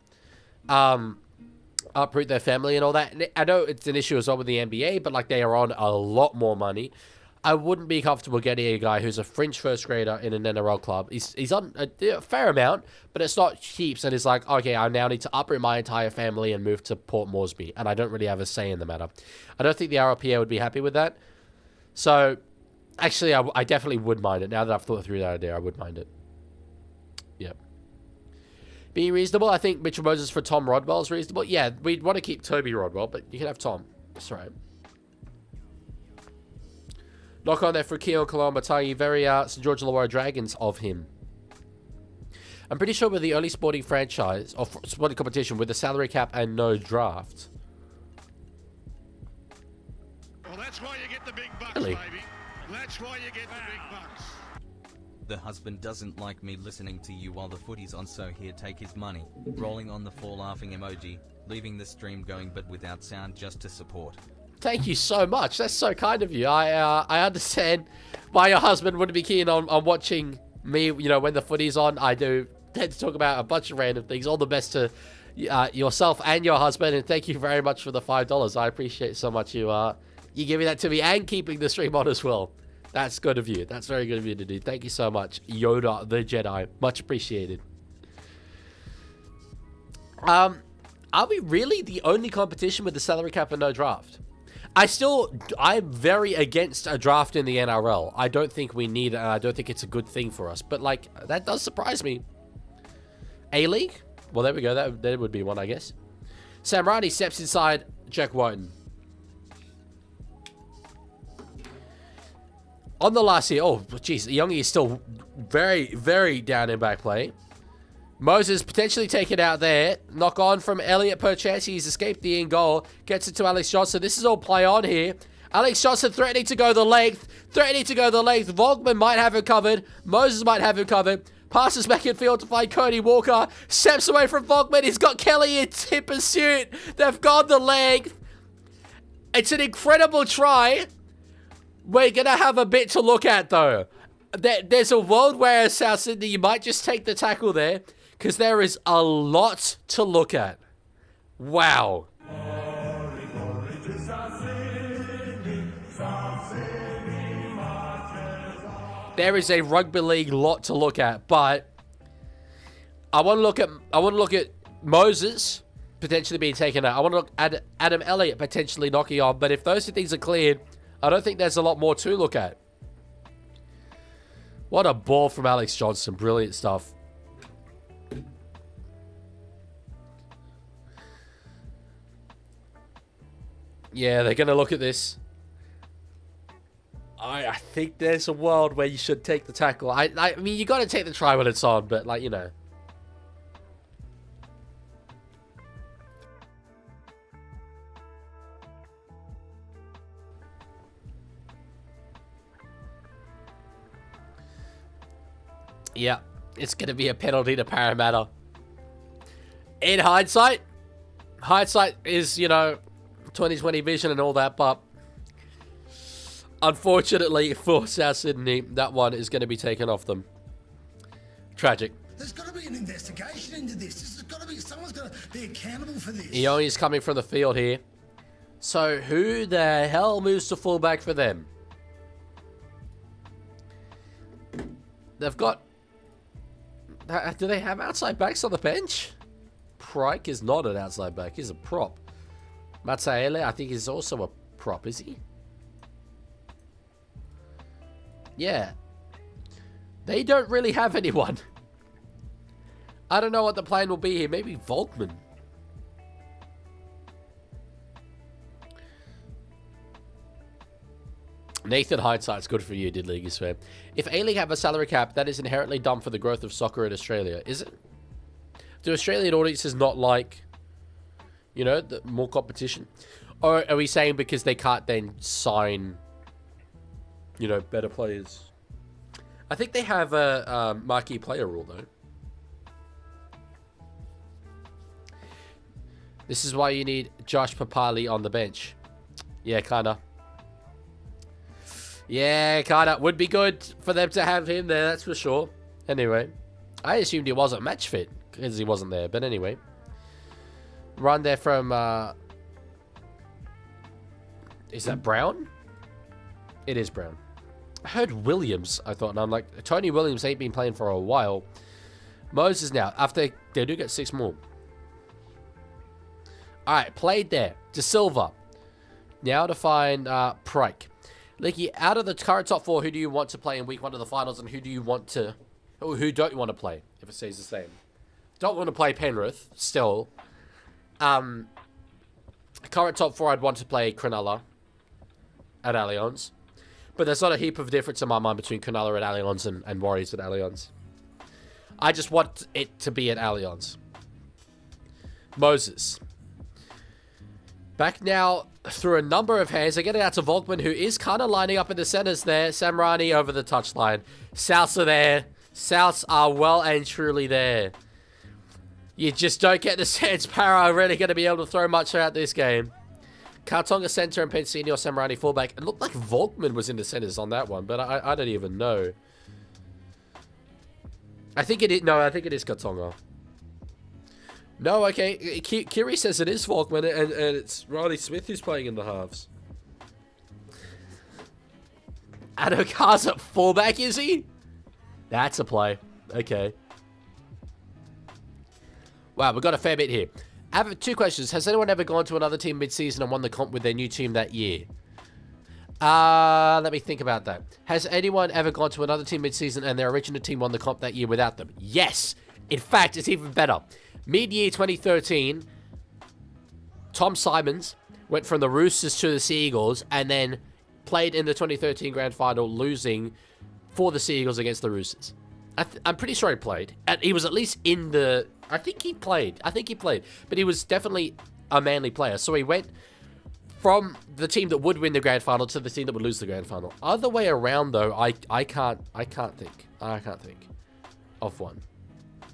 Uproot their family and all that. And I know it's an issue as well with the NBA, but like they are on a lot more money. I wouldn't be comfortable getting a guy who's a fringe first grader in an NRL club. He's on a fair amount, but it's not heaps. And it's like, okay, I now need to uproot my entire family and move to Port Moresby. And I don't really have a say in the matter. I don't think the RLPA would be happy with that. So, actually, I definitely would mind it. Now that I've thought through that idea, I would mind it. Yep. Being reasonable, I think Mitchell Moses for Tom Rodwell is reasonable. Yeah, we'd want to keep Toby Rodwell, but you can have Tom. That's right. Knock on there for Keon Kalamatagi. Very St. George Illawarra Dragons of him. I'm pretty sure we're the only sporting franchise, or sporting competition, with a salary cap and no draft. Well, that's why you get the big bucks, Really? baby. That's why you get the big bucks. The husband doesn't like me listening to you while the footy's on, so here, take his money. Rolling on the floor laughing emoji. Leaving the stream going but without sound just to support. Thank you so much. That's so kind of you. I understand why your husband wouldn't be keen on watching me, you know, when the footy's on. I do tend to talk about a bunch of random things. All the best to yourself and your husband, and thank you very much for the $5. I appreciate so much you giving that to me and keeping the stream on as well. That's good of you. That's very good of you to do. Thank you so much, Yoda the Jedi. Much appreciated. Are we really the only competition with the salary cap and no draft? I'm very against a draft in the NRL. I don't think we need it, and I don't think it's a good thing for us. But, like, that does surprise me. A-League? Well, there we go. There would be one, I guess. Samrani steps inside Jack Whiten. On the last here, oh, jeez, Youngie is still very, very down in back play. Moses potentially taken out there. Knock on from Elliott per chance. He's escaped the in goal. Gets it to Alex Johnson. This is all play on here. Alex Johnson threatening to go the length. Volkman might have it covered. Moses might have it covered. Passes back in field to find Cody Walker. Steps away from Volkman. He's got Kelly in pursuit. They've gone the length. It's an incredible try. We're going to have a bit to look at, though. There's a world where South Sydney, you might just take the tackle there, because there is a lot to look at. Wow. There is a rugby league lot to look at, but I want to look at Moses potentially being taken out. I want to look at Adam Elliott potentially knocking on, but if those two things are cleared, I don't think there's a lot more to look at. What a ball from Alex Johnson. Brilliant stuff. Yeah, they're going to look at this. I think there's a world where you should take the tackle. I mean, you got to take the try when it's on, but, like, you know. Yeah, it's going to be a penalty to Parramatta. In hindsight is, you know, 2020 vision and all that, but unfortunately for South Sydney, that one is going to be taken off them. Tragic. There's got to be an investigation into this. There's got to be, someone's got to be accountable for this. Ioni's coming from the field here. So who the hell moves to fullback for them? They've got... Do they have outside backs on the bench? Pryke is not an outside back. He's a prop. Matsaele, I think, is also a prop, is he? Yeah. They don't really have anyone. I don't know what the plan will be here. Maybe Volkman. Nathan Hindsight's good for you, did Leaguie swear. If A-League have a salary cap, that is inherently dumb for the growth of soccer in Australia, is it? Do Australian audiences not like, you know, more competition? Or are we saying because they can't then sign, you know, better players? I think they have a marquee player rule, though. This is why you need Josh Papali on the bench. Yeah, kinda. Yeah, kinda. Would be good for them to have him there, that's for sure. Anyway, I assumed he wasn't match fit because he wasn't there. But anyway, run there from... is that Brown? It is Brown. I heard Williams, I thought, and I'm like, Tony Williams ain't been playing for a while. Moses now, after they do get 6 more. Alright, played there. De Silva. Now to find Pryke. Leaguie, out of the current top 4, who do you want to play in week 1 of the finals, and who do you want to... Or who don't you want to play, if it stays the same? Don't want to play Penrith, still. Current top 4, I'd want to play Cronulla at Allianz. But there's not a heap of difference in my mind between Cronulla at Allianz and Warriors at Allianz. I just want it to be at Allianz. Moses. Back now through a number of hands. They get it out to Volkman, who is kind of lining up in the centers there. Samrani over the touchline. Souths are there. Souths are well and truly there. You just don't get the sense Para are really going to be able to throw much out this game. Kartonga center and Pensini or Samrani fullback. It looked like Volkman was in the centers on that one, but I don't even know. I think it is... No, I think it is Kartonga. No, okay. Kiri says it is Volkman, and it's Riley Smith who's playing in the halves. Adokars at fullback, is he? That's a play. Okay. Wow, we've got a fair bit here. I have 2 questions. Has anyone ever gone to another team mid-season and won the comp with their new team that year? Let me think about that. Has anyone ever gone to another team mid-season and their original team won the comp that year without them? Yes! In fact, it's even better. Mid-year 2013, Tom Simons went from the Roosters to the Sea Eagles and then played in the 2013 Grand Final, losing for the Sea Eagles against the Roosters. I'm pretty sure he played. He was at least in the... I think he played. But he was definitely a Manly player. So he went from the team that would win the Grand Final to the team that would lose the Grand Final. Other way around, though, I can't think. I can't think of one.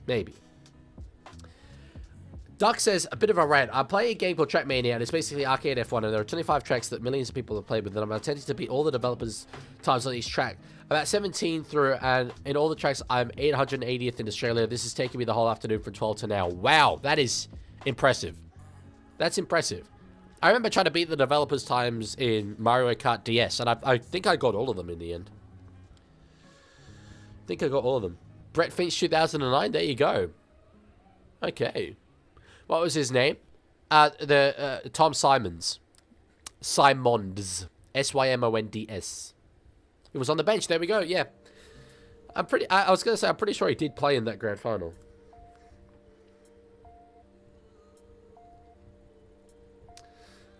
Maybe. Duck says, a bit of a rant. I play a game called Trackmania, and it's basically arcade F1, and there are 25 tracks that millions of people have played with, and I'm attempting to beat all the developers' times on each track. About 17 through, and in all the tracks, I'm 880th in Australia. This has taken me the whole afternoon from 12 to now. Wow, that is impressive. That's impressive. I remember trying to beat the developers' times in Mario Kart DS, and I think I got all of them in the end. I think I got all of them. Brett Finch 2009, there you go. Okay. What was his name? Tom Simons. Simons. Symonds. He was on the bench. There we go. Yeah. I was going to say, I'm pretty sure he did play in that grand final.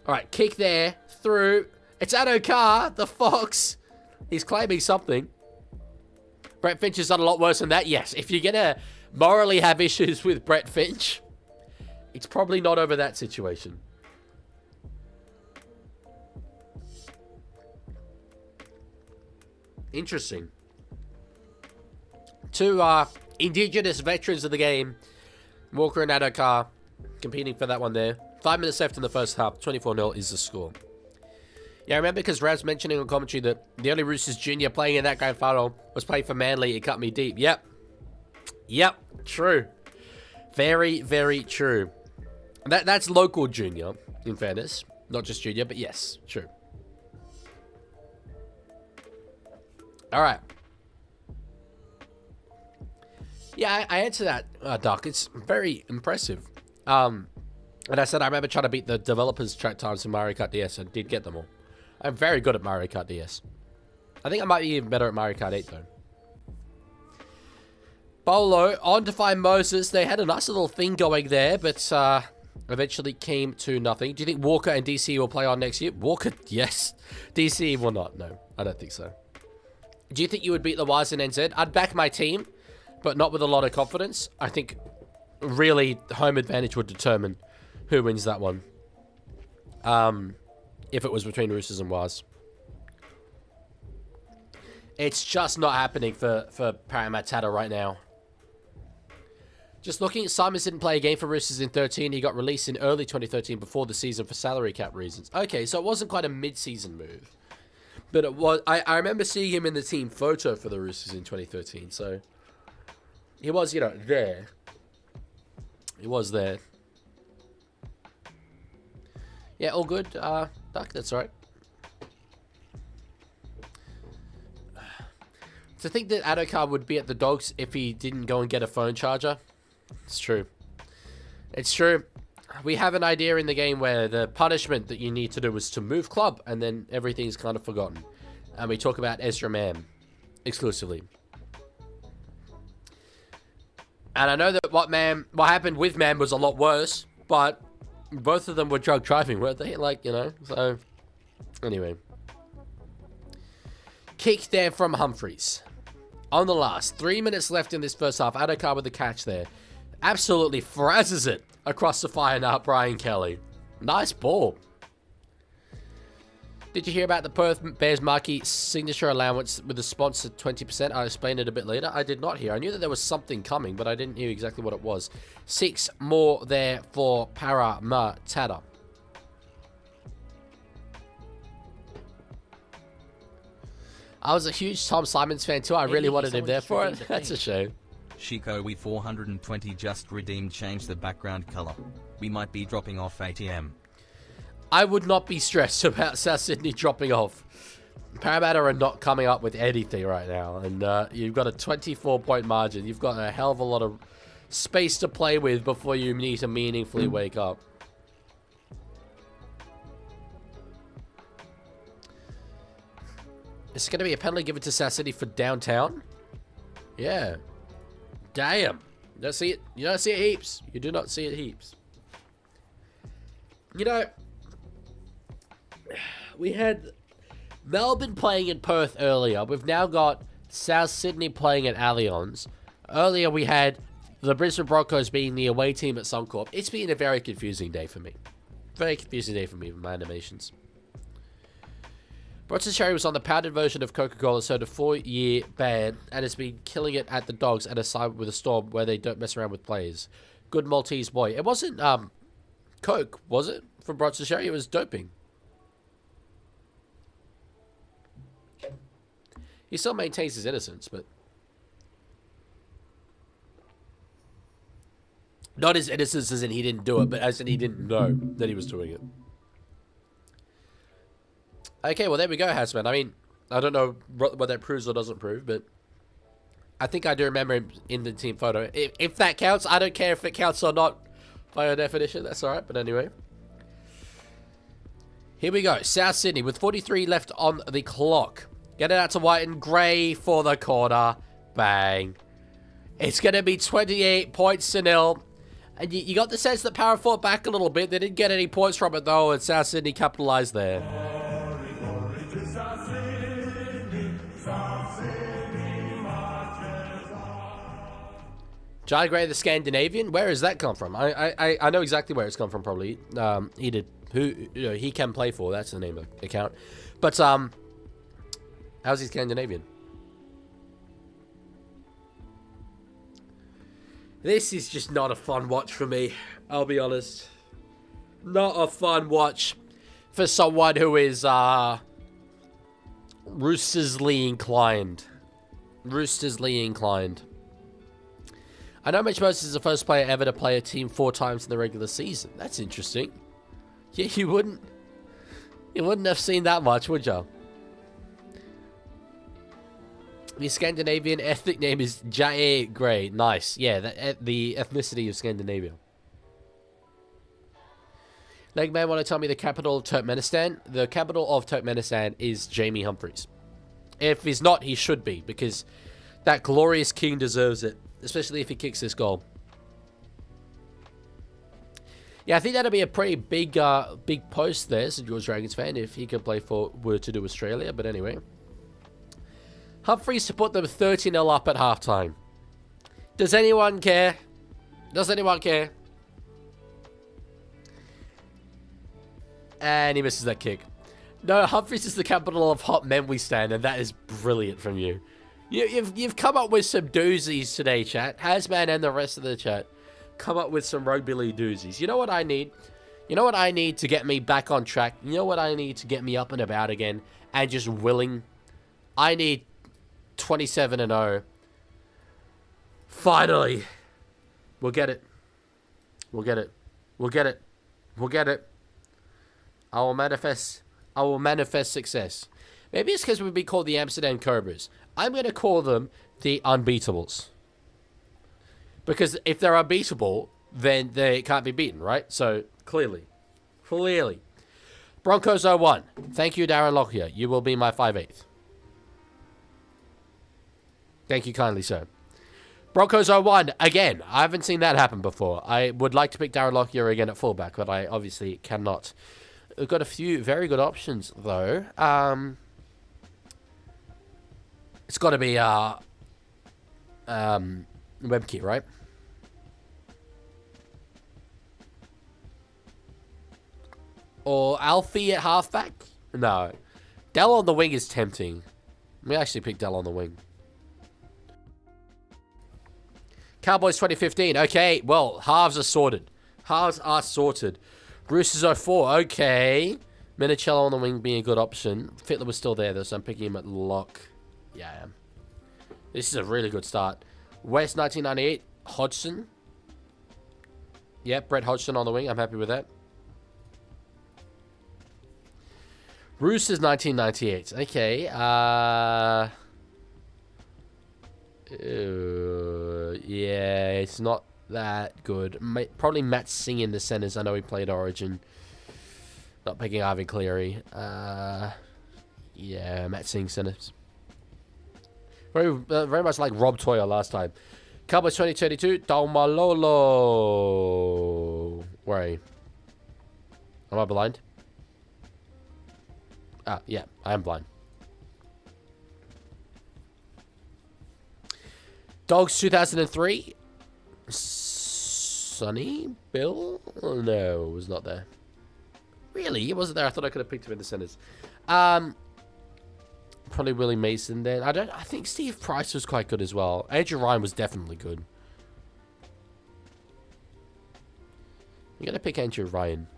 All right. Kick there. Through. It's Addo-Carr, the Fox. He's claiming something. Brett Finch has done a lot worse than that. Yes. If you're going to morally have issues with Brett Finch, it's probably not over that situation. Interesting. Two indigenous veterans of the game, Walker and Addo-Carr, competing for that one there. 5 minutes left in the first half. 24-0 is the score. Yeah, I remember because Rav's mentioning on commentary that the only Roosters junior playing in that grand final was playing for Manly. It cut me deep. Yep. True. Very, very true. That's local junior, in fairness. Not just junior, but yes, true. All right. Yeah, I answered that, Doc. It's very impressive. And I said I remember trying to beat the developers' track times in Mario Kart DS and did get them all. I'm very good at Mario Kart DS. I think I might be even better at Mario Kart 8, though. Bolo, on to find Moses. They had a nice little thing going there, but eventually came to nothing. Do you think Walker and DC will play on next year? Walker, yes. DC will not. No, I don't think so. Do you think you would beat the Wise in NZ? I'd back my team, but not with a lot of confidence. I think really home advantage would determine who wins that one. If it was between Roosters and Wise. It's just not happening for Parramatta right now. Just looking, Simons didn't play a game for Roosters in 13. He got released in early 2013 before the season for salary cap reasons. Okay, so it wasn't quite a mid-season move. But it was. I remember seeing him in the team photo for the Roosters in 2013. So he was, there. He was there. Yeah, all good. Duck, that's right. To think that Addo-Carr would be at the Dogs if he didn't go and get a phone charger. It's true. It's true. We have an idea in the game where the punishment that you need to do is to move club, and then everything's kind of forgotten. And we talk about Ezra Mam exclusively. And I know that what happened with Mam was a lot worse, but both of them were drunk driving, weren't they? So anyway. Kick there from Humphreys. On the last 3 minutes left in this first half, Addo-Carr with the catch there. Absolutely frazzes it across the fire now, Brian Kelly. Nice ball. Did you hear about the Perth Bears marquee signature allowance with the sponsor 20%? I'll explain it a bit later. I did not hear. I knew that there was something coming, but I didn't hear exactly what it was. 6 more there for Parramatta. I was a huge Tom Simons fan too. I really wanted him there for it. That's a shame. Chico, we 420 just redeemed. Change the background color. We might be dropping off ATM. I would not be stressed about South Sydney dropping off. Parramatta are not coming up with anything right now. And you've got a 24-point margin. You've got a hell of a lot of space to play with before you need to meaningfully wake up. Is going to be a penalty given to South Sydney for downtown? Yeah. Damn. You don't see it. You don't see it heaps. You do not see it heaps. You know, we had Melbourne playing in Perth earlier. We've now got South Sydney playing at Allianz. Earlier we had the Brisbane Broncos being the away team at Suncorp. It's been a very confusing day for me. Very confusing day for me with my animations. Bronson Cherry was on the powdered version of Coca-Cola, so the 4-year ban, and has been killing it at the Dogs at a side with a Storm where they don't mess around with players. Good Maltese boy. It wasn't Coke, was it? From Bronson Cherry, it was doping. He still maintains his innocence, but not his innocence as in he didn't do it, but as in he didn't know that he was doing it. Okay, well, there we go, Hasman. I mean, I don't know what that proves or doesn't prove, but I think I do remember him in the team photo. If that counts, I don't care if it counts or not by your definition. That's all right, but anyway. Here we go. South Sydney with 43 left on the clock. Get it out to White and Gray for the corner. Bang. It's going to be 28 points to nil. And you got the sense that Para fought back a little bit. They didn't get any points from it, though, and South Sydney capitalised there. Jai Gray, the Scandinavian? Where has that come from? I know exactly where it's come from, probably. He did. He can play for. That's the name of the account. But, how's he Scandinavian? This is just not a fun watch for me. I'll be honest. Not a fun watch for someone who is, Roostersly inclined. Roostersly inclined. I know Mitch Moses is the first player ever to play a team 4 times in the regular season. That's interesting. Yeah, you wouldn't have seen that much, would you? The Scandinavian ethnic name is Jai Gray. Nice. Yeah, the ethnicity of Scandinavia. Legman, want to tell me the capital of Turkmenistan? The capital of Turkmenistan is Jamie Humphries. If he's not, he should be, because that glorious king deserves it. Especially if he kicks this goal. Yeah, I think that'd be a pretty big post there, as a George Dragons fan, if he could play for, were to do Australia. But anyway. Humphries to put them 30-0 up at halftime. Does anyone care? Does anyone care? And he misses that kick. No, Humphries is the capital of Hot Memwistan, and that is brilliant from you. You've come up with some doozies today, chat. Hasman and the rest of the chat come up with some rugby league doozies. You know what I need? You know what I need to get me back on track? You know what I need to get me up and about again and just willing? I need 27-0. Finally. We'll get it. We'll get it. We'll get it. We'll get it. I will manifest success. Maybe it's because we'd be called the Amsterdam Cobras. I'm going to call them the Unbeatables. Because if they're unbeatable, then they can't be beaten, right? So, clearly. Broncos 0-1. Thank you, Darren Lockyer. You will be my 5/8. Thank you kindly, sir. Broncos 0-1. Again, I haven't seen that happen before. I would like to pick Darren Lockyer again at fullback, but I obviously cannot. We've got a few very good options, though. It's got to be Webkey, right? Or Alfie at halfback? No. Dell on the wing is tempting. Let me actually pick Dell on the wing. Cowboys 2015. Okay, well, halves are sorted. Halves are sorted. Roosters 04. Okay. Minicello on the wing being a good option. Fittler was still there, though, so I'm picking him at lock. Yeah, I am. This is a really good start. West 1998. Hodgson. Yep, Brett Hodgson on the wing. I'm happy with that. Roosters 1998. Okay. Yeah, it's not that good. Probably Matt Singh in the centers. I know he played Origin. Not picking Ivan Cleary. Yeah, Matt Singh centers. Very much like Rob Toyer last time. Cowboys 2022. Taumalolo. Where are you? Am I blind? Ah, yeah, I am blind. Dogs 2003. Sonny Bill? Oh, no, it was not there. Really? He wasn't there. I thought I could have picked him in the centers. Probably Willie Mason then. I think Steve Price was quite good as well. Andrew Ryan was definitely good. I'm gonna pick Andrew Ryan.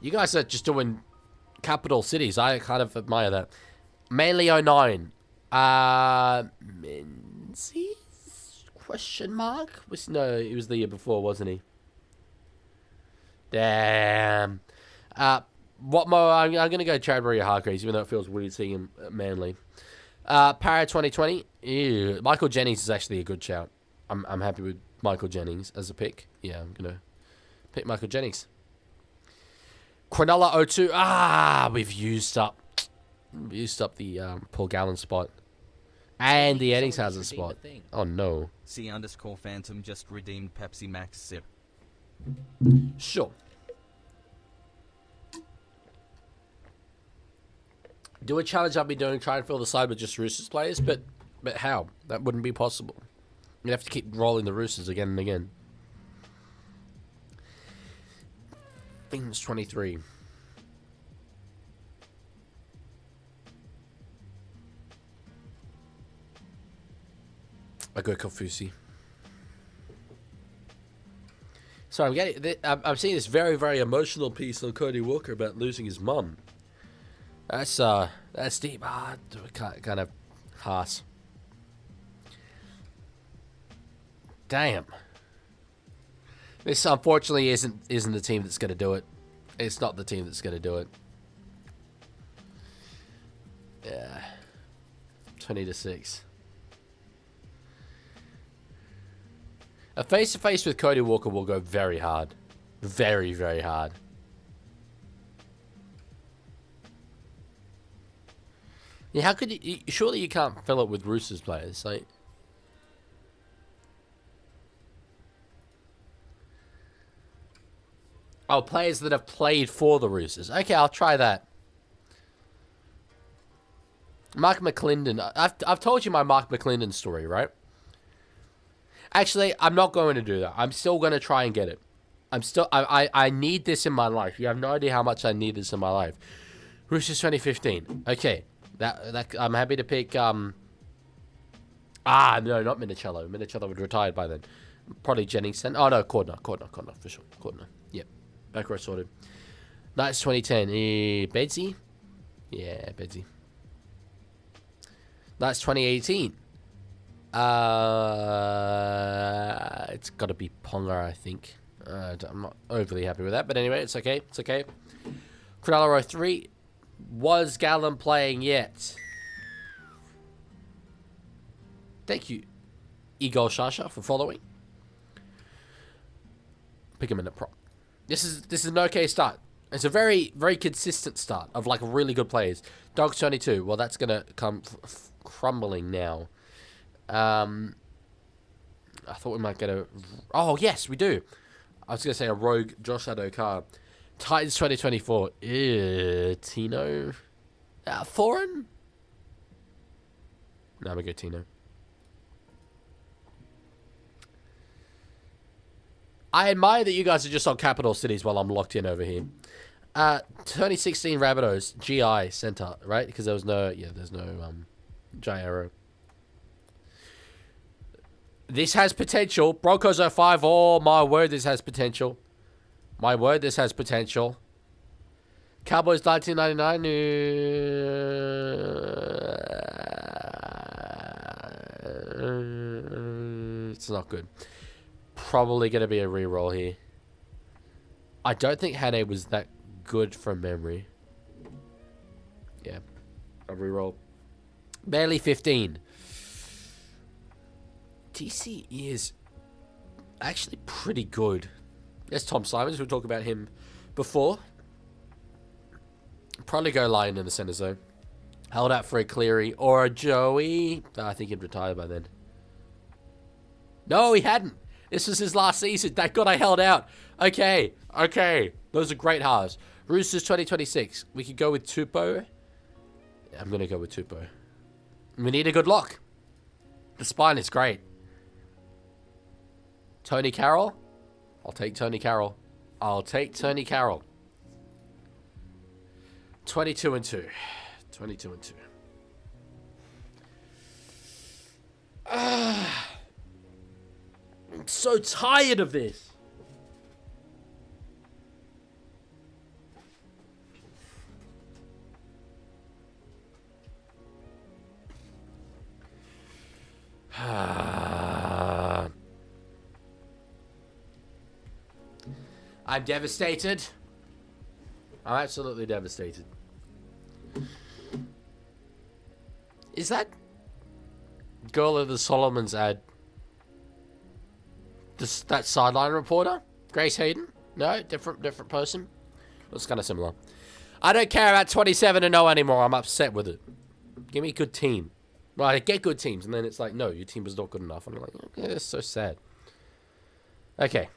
You guys are just doing capital cities. I kind of admire that. Manly 09. Menzies? Question mark? No, it was the year before, wasn't he? Damn. What more? I'm going to go Chadbury or Hargreaves, even though it feels weird seeing him at Manly. Para 2020. Ew. Michael Jennings is actually a good shout. I'm happy with Michael Jennings as a pick. Yeah, I'm going to pick Michael Jennings. Cronulla 02. We've used up the Paul Gallen spot. And the Eddingshausen spot. Oh, no. C_Phantom just redeemed Pepsi Max Sip. Sure. Do a challenge I'll be doing, try and fill the side with just Roosters players, but how? That wouldn't be possible. You'd have to keep rolling the Roosters again and again. Things 23. I go Kofusi. So I'm seeing this very, very emotional piece on Cody Walker about losing his mum. That's deep. Kind of harsh. Damn. This unfortunately isn't the team that's going to do it. It's not the team that's going to do it. Yeah. 20-6. A face-to-face with Cody Walker will go very hard. Very, very hard. Yeah, how could you... Surely you can't fill it with Roosters players, like... Oh, players that have played for the Roosters. Okay, I'll try that. Mark McClendon. I've told you my Mark McClendon story, right? Actually, I'm not going to do that. I'm still going to try and get it. I need this in my life. You have no idea how much I need this in my life. Roosters 2015. Okay. That I'm happy to pick no, not Minicello. Minicello would retired by then. Probably Jennings. Oh no, Cordner for sure. Cordner. Yep. Back row sorted. Knights 2010. Bedsy? Yeah, Bedsy. Knights 2018. It's got to be Ponga, I think. I'm not overly happy with that, but anyway, it's okay. It's okay. Cronulla 03. Was Gallen playing yet? Thank you, Igor Shasha, for following. Pick him in the prop. This is an okay start. It's a very, very consistent start of like really good players. Dogs 22. Well, that's gonna come crumbling now. I thought we might get a... Oh, yes, we do. I was going to say a rogue Josh Adokar. Titans 2024. Tino? Foreign? No, I'm going to go Tino. I admire that you guys are just on capital cities while I'm locked in over here. 2016 Rabbitohs. GI Center, right? Because there was no... Yeah, there's no J-Arrow. This has potential. Broncos 05. Oh, my word, this has potential. My word, this has potential. Cowboys 1999. It's not good. Probably going to be a re-roll here. I don't think Hane was that good from memory. Yeah. A re-roll. Barely 15. TC is actually pretty good. There's Tom Simons. We'll talk about him before. Probably go Lion in the centre zone. Held out for a Cleary or a Joey. I think he'd retire by then. No, he hadn't. This was his last season. Thank God I held out. Okay. Those are great halves. Roosters 2026. We could go with Tupou. I'm going to go with Tupou. We need a good lock. The spine is great. Tony Carroll. I'll take Tony Carroll. 22 and 2. 22 and 2. I'm so tired of this. I'm devastated. I'm absolutely devastated. Is that girl of the Solomon's ad that sideline reporter? Grace Hayden? No, different person. Looks kind of similar. I don't care about 27 and 0 anymore. I'm upset with it. Give me a good team. Well, I get good teams, and then it's like, no, your team was not good enough. And I'm like, okay, it's so sad. Okay.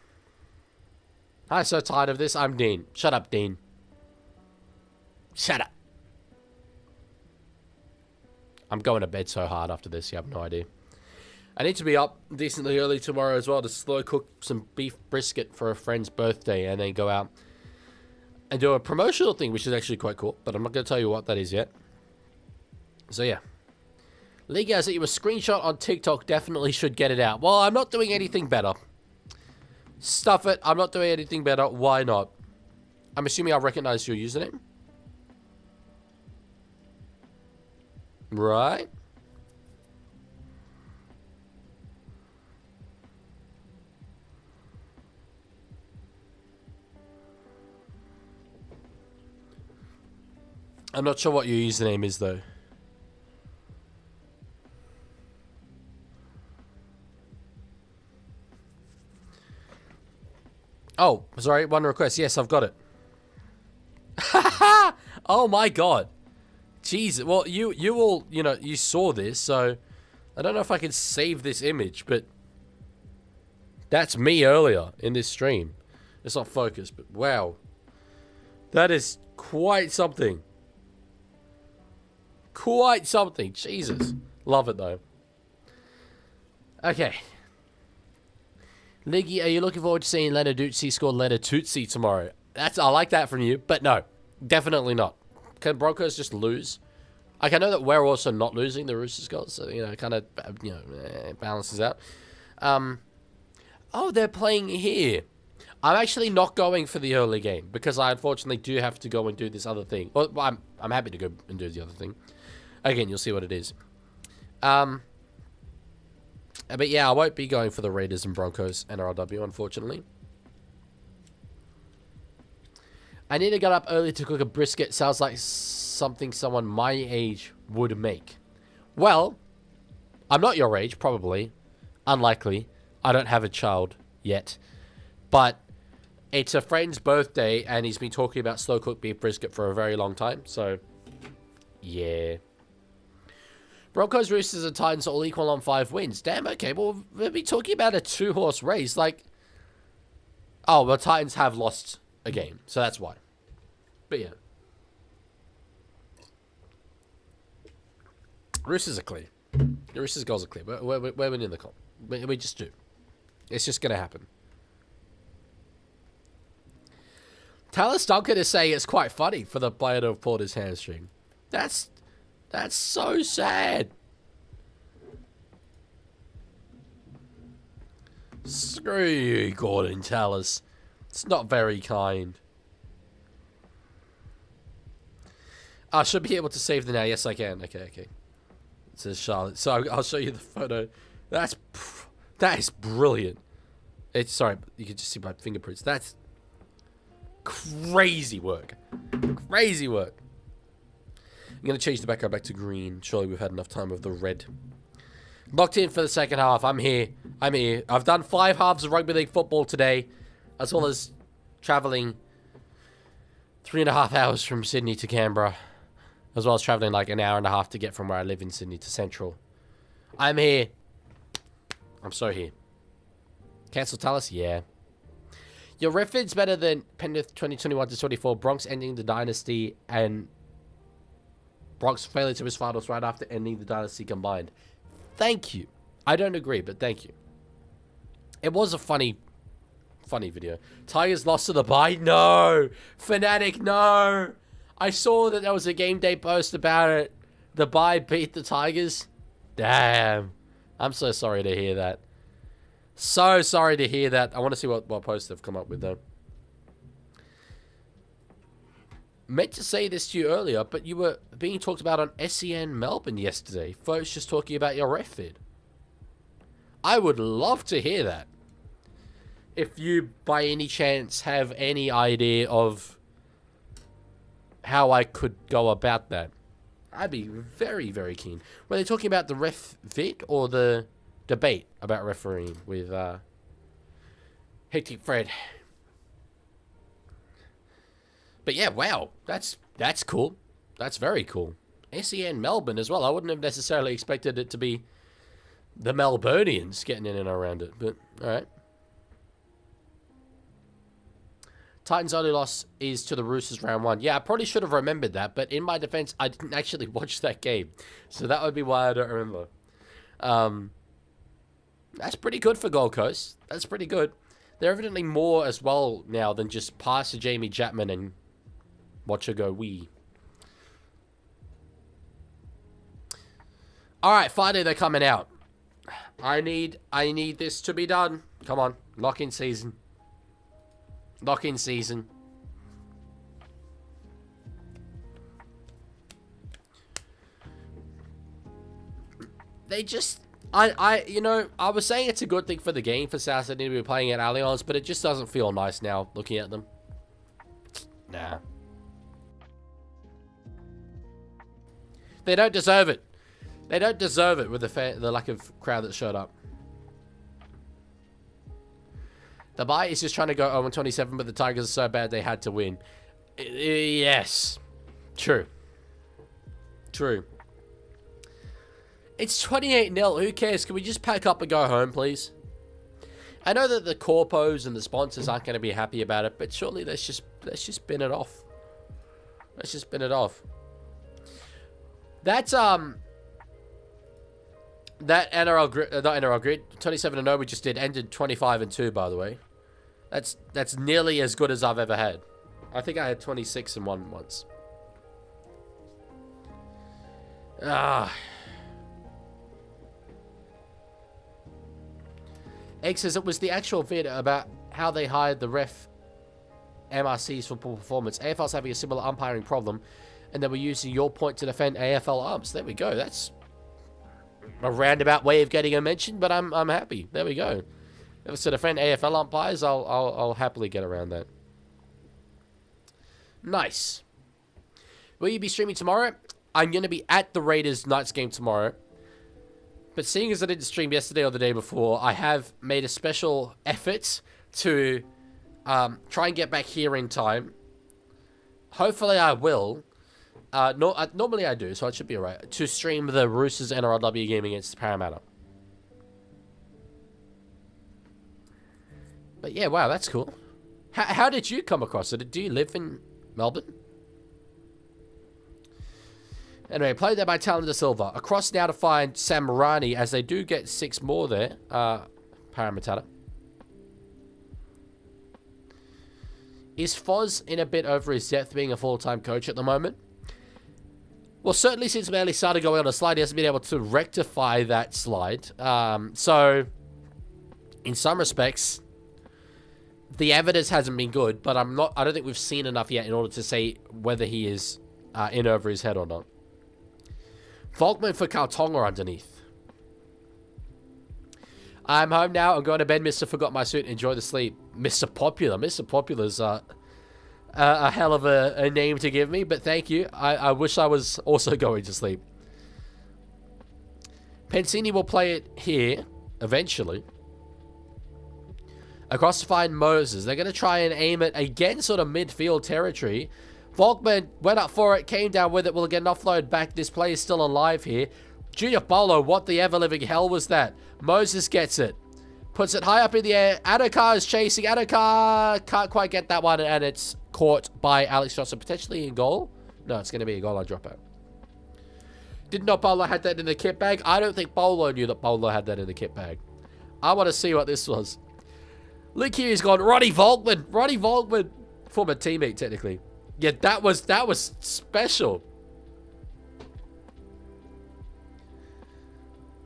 I'm so tired of this. I'm Dean. Shut up, Dean. Shut up. I'm going to bed so hard after this, you have no idea. I need to be up decently early tomorrow as well to slow cook some beef brisket for a friend's birthday and then go out and do a promotional thing, which is actually quite cool. But I'm not going to tell you what that is yet. So, yeah. League has sent you a screenshot on TikTok. Definitely should get it out. Well, I'm not doing anything better. Stuff it. I'm not doing anything better. Why not? I'm assuming I'll recognize your username. Right. I'm not sure what your username is, though. Oh, sorry. One request. Yes, I've got it. Oh, my God. Jeez. Well, you all, you saw this, so I don't know if I can save this image, but that's me earlier in this stream. It's not focused, but wow. That is quite something. Quite something. Jesus. Love it, though. Okay. Leaguie, are you looking forward to seeing Leonard Dutsi score Leonard Tootsie tomorrow? I like that from you, but no. Definitely not. Can Broncos just lose? Like, I know that we're also not losing the Roosters goals, so, it kind of, balances out. Oh, they're playing here. I'm actually not going for the early game because I unfortunately do have to go and do this other thing. Well, I'm happy to go and do the other thing. Again, you'll see what it is. But yeah, I won't be going for the Raiders and Broncos NRLW, unfortunately. I need to get up early to cook a brisket. Sounds like something someone my age would make. Well, I'm not your age, probably. Unlikely. I don't have a child yet. But it's a friend's birthday, and he's been talking about slow-cooked beef brisket for a very long time. So, yeah. Broncos, Roosters, and Titans all equal on 5 wins. Damn, okay. Well, we'll be talking about a 2-horse race. Like, oh, well, Titans have lost a game, so that's why. But yeah. Roosters are clear. The Roosters goals are clear. We're winning the comp. We just do. It's just going to happen. Talis Duncan is saying it's quite funny for the player to have pulled his hamstring. That's so sad. Screw you, Gordon Tallis. It's not very kind. I should be able to save the now. Yes, I can. Okay. It says Charlotte. So I'll show you the photo. That is brilliant. Sorry, you can just see my fingerprints. That's crazy work. Crazy work. I'm going to change the background back to green. Surely we've had enough time with the red. Locked in for the second half. I'm here. I've done 5 halves of rugby league football today, as well as traveling 3.5 hours from Sydney to Canberra, as well as traveling like an hour and a half to get from where I live in Sydney to Central. I'm here. I'm so here. Cancel Tallis? Yeah. Your reference better than Penrith 2021 to 24, Bronx ending the dynasty, and Bronx failing to miss finals right after ending the dynasty combined. Thank you. I don't agree, but thank you. It was a funny video. Tigers lost to the bye? No. Fanatic, no. I saw that there was a game day post about it. The bye beat the Tigers. Damn. I'm so sorry to hear that. So sorry to hear that. I want to see what post they've come up with, though. Meant to say this to you earlier, but you were being talked about on SEN Melbourne yesterday. Folks just talking about your ref vid. I would love to hear that. If you, by any chance, have any idea of how I could go about that, I'd be very, very keen. Were they talking about the ref vid or the debate about refereeing with Hectic Fred? But yeah, wow, that's cool. That's very cool. SEN Melbourne as well. I wouldn't have necessarily expected it to be the Melburnians getting in and around it, but all right. Titans' only loss is to the Roosters round 1. Yeah, I probably should have remembered that, but in my defense, I didn't actually watch that game. So that would be why I don't remember. That's pretty good for Gold Coast. That's pretty good. They're evidently more as well now than just pass to Jamie Chapman and watch her go wee. Alright, finally they're coming out. I need this to be done. Come on, lock in season. Lock in season. They just... you know, I was saying it's a good thing for the game for South Sydney to be playing at Allianz, but it just doesn't feel nice now looking at them. Nah. They don't deserve it. They don't deserve it with the lack of crowd that showed up. The bye is just trying to go 0-27, but the Tigers are so bad they had to win. Yes. True. True. It's 28-0. Who cares? Can we just pack up and go home, please? I know that the corpos and the sponsors aren't going to be happy about it, but surely let's just spin it off. Let's just spin it off. That's that NRL grid, not NRL grid, 27-0 we just did ended 25-2, by the way. That's nearly as good as I've ever had. I think I had 26-1 once. Egg says it was the actual vid about how they hired the ref MRCs for poor performance. AFL's having a similar umpiring problem, and they were using your point to defend AFL umps. There we go. That's a roundabout way of getting a mention, but I'm happy. There we go. If it's to defend AFL umpires, I'll happily get around that. Nice. Will you be streaming tomorrow? I'm going to be at the Raiders Knights game tomorrow. But seeing as I didn't stream yesterday or the day before, I have made a special effort to try and get back here in time. Hopefully I will. Normally I do, so it should be alright. To stream the Roosters NRLW game against Parramatta. But yeah, wow, that's cool. How did you come across it? Do you live in Melbourne? Anyway, played there by Talon De Silva. Across now to find Samarani, as they do get 6 more there. Parramatta. Is Foz in a bit over his depth being a full-time coach at the moment? Well, certainly since Manly started going on a slide, he hasn't been able to rectify that slide. So, in some respects, the evidence hasn't been good, but I don't think we've seen enough yet in order to say whether he is in over his head or not. Volkman for Kautonga underneath. I'm home now. I'm going to bed. Mr. Forgot My Suit. Enjoy the sleep. Mr. Popular. Mr. Popular's a hell of a name to give me, but thank you. I wish I was also going to sleep. Pensini will play it here, eventually. Across to find Moses. They're going to try and aim it again, sort of midfield territory. Volkman went up for it, came down with it. We'll get an offload back. This play is still alive here. Junior Bolo, what the ever-living hell was that? Moses gets it. Puts it high up in the air. Adokar is chasing. Adokar can't quite get that one, and it's caught by Alex Johnson, potentially in goal. No, it's going to be a goal line dropout. Did not Bolo had that in the kit bag? I don't think Bolo knew that Bolo had that in the kit bag. I want to see what this was. Leaguie has gone Ronnie Volkman. Ronnie Volkman, former teammate technically. Yeah, that was special.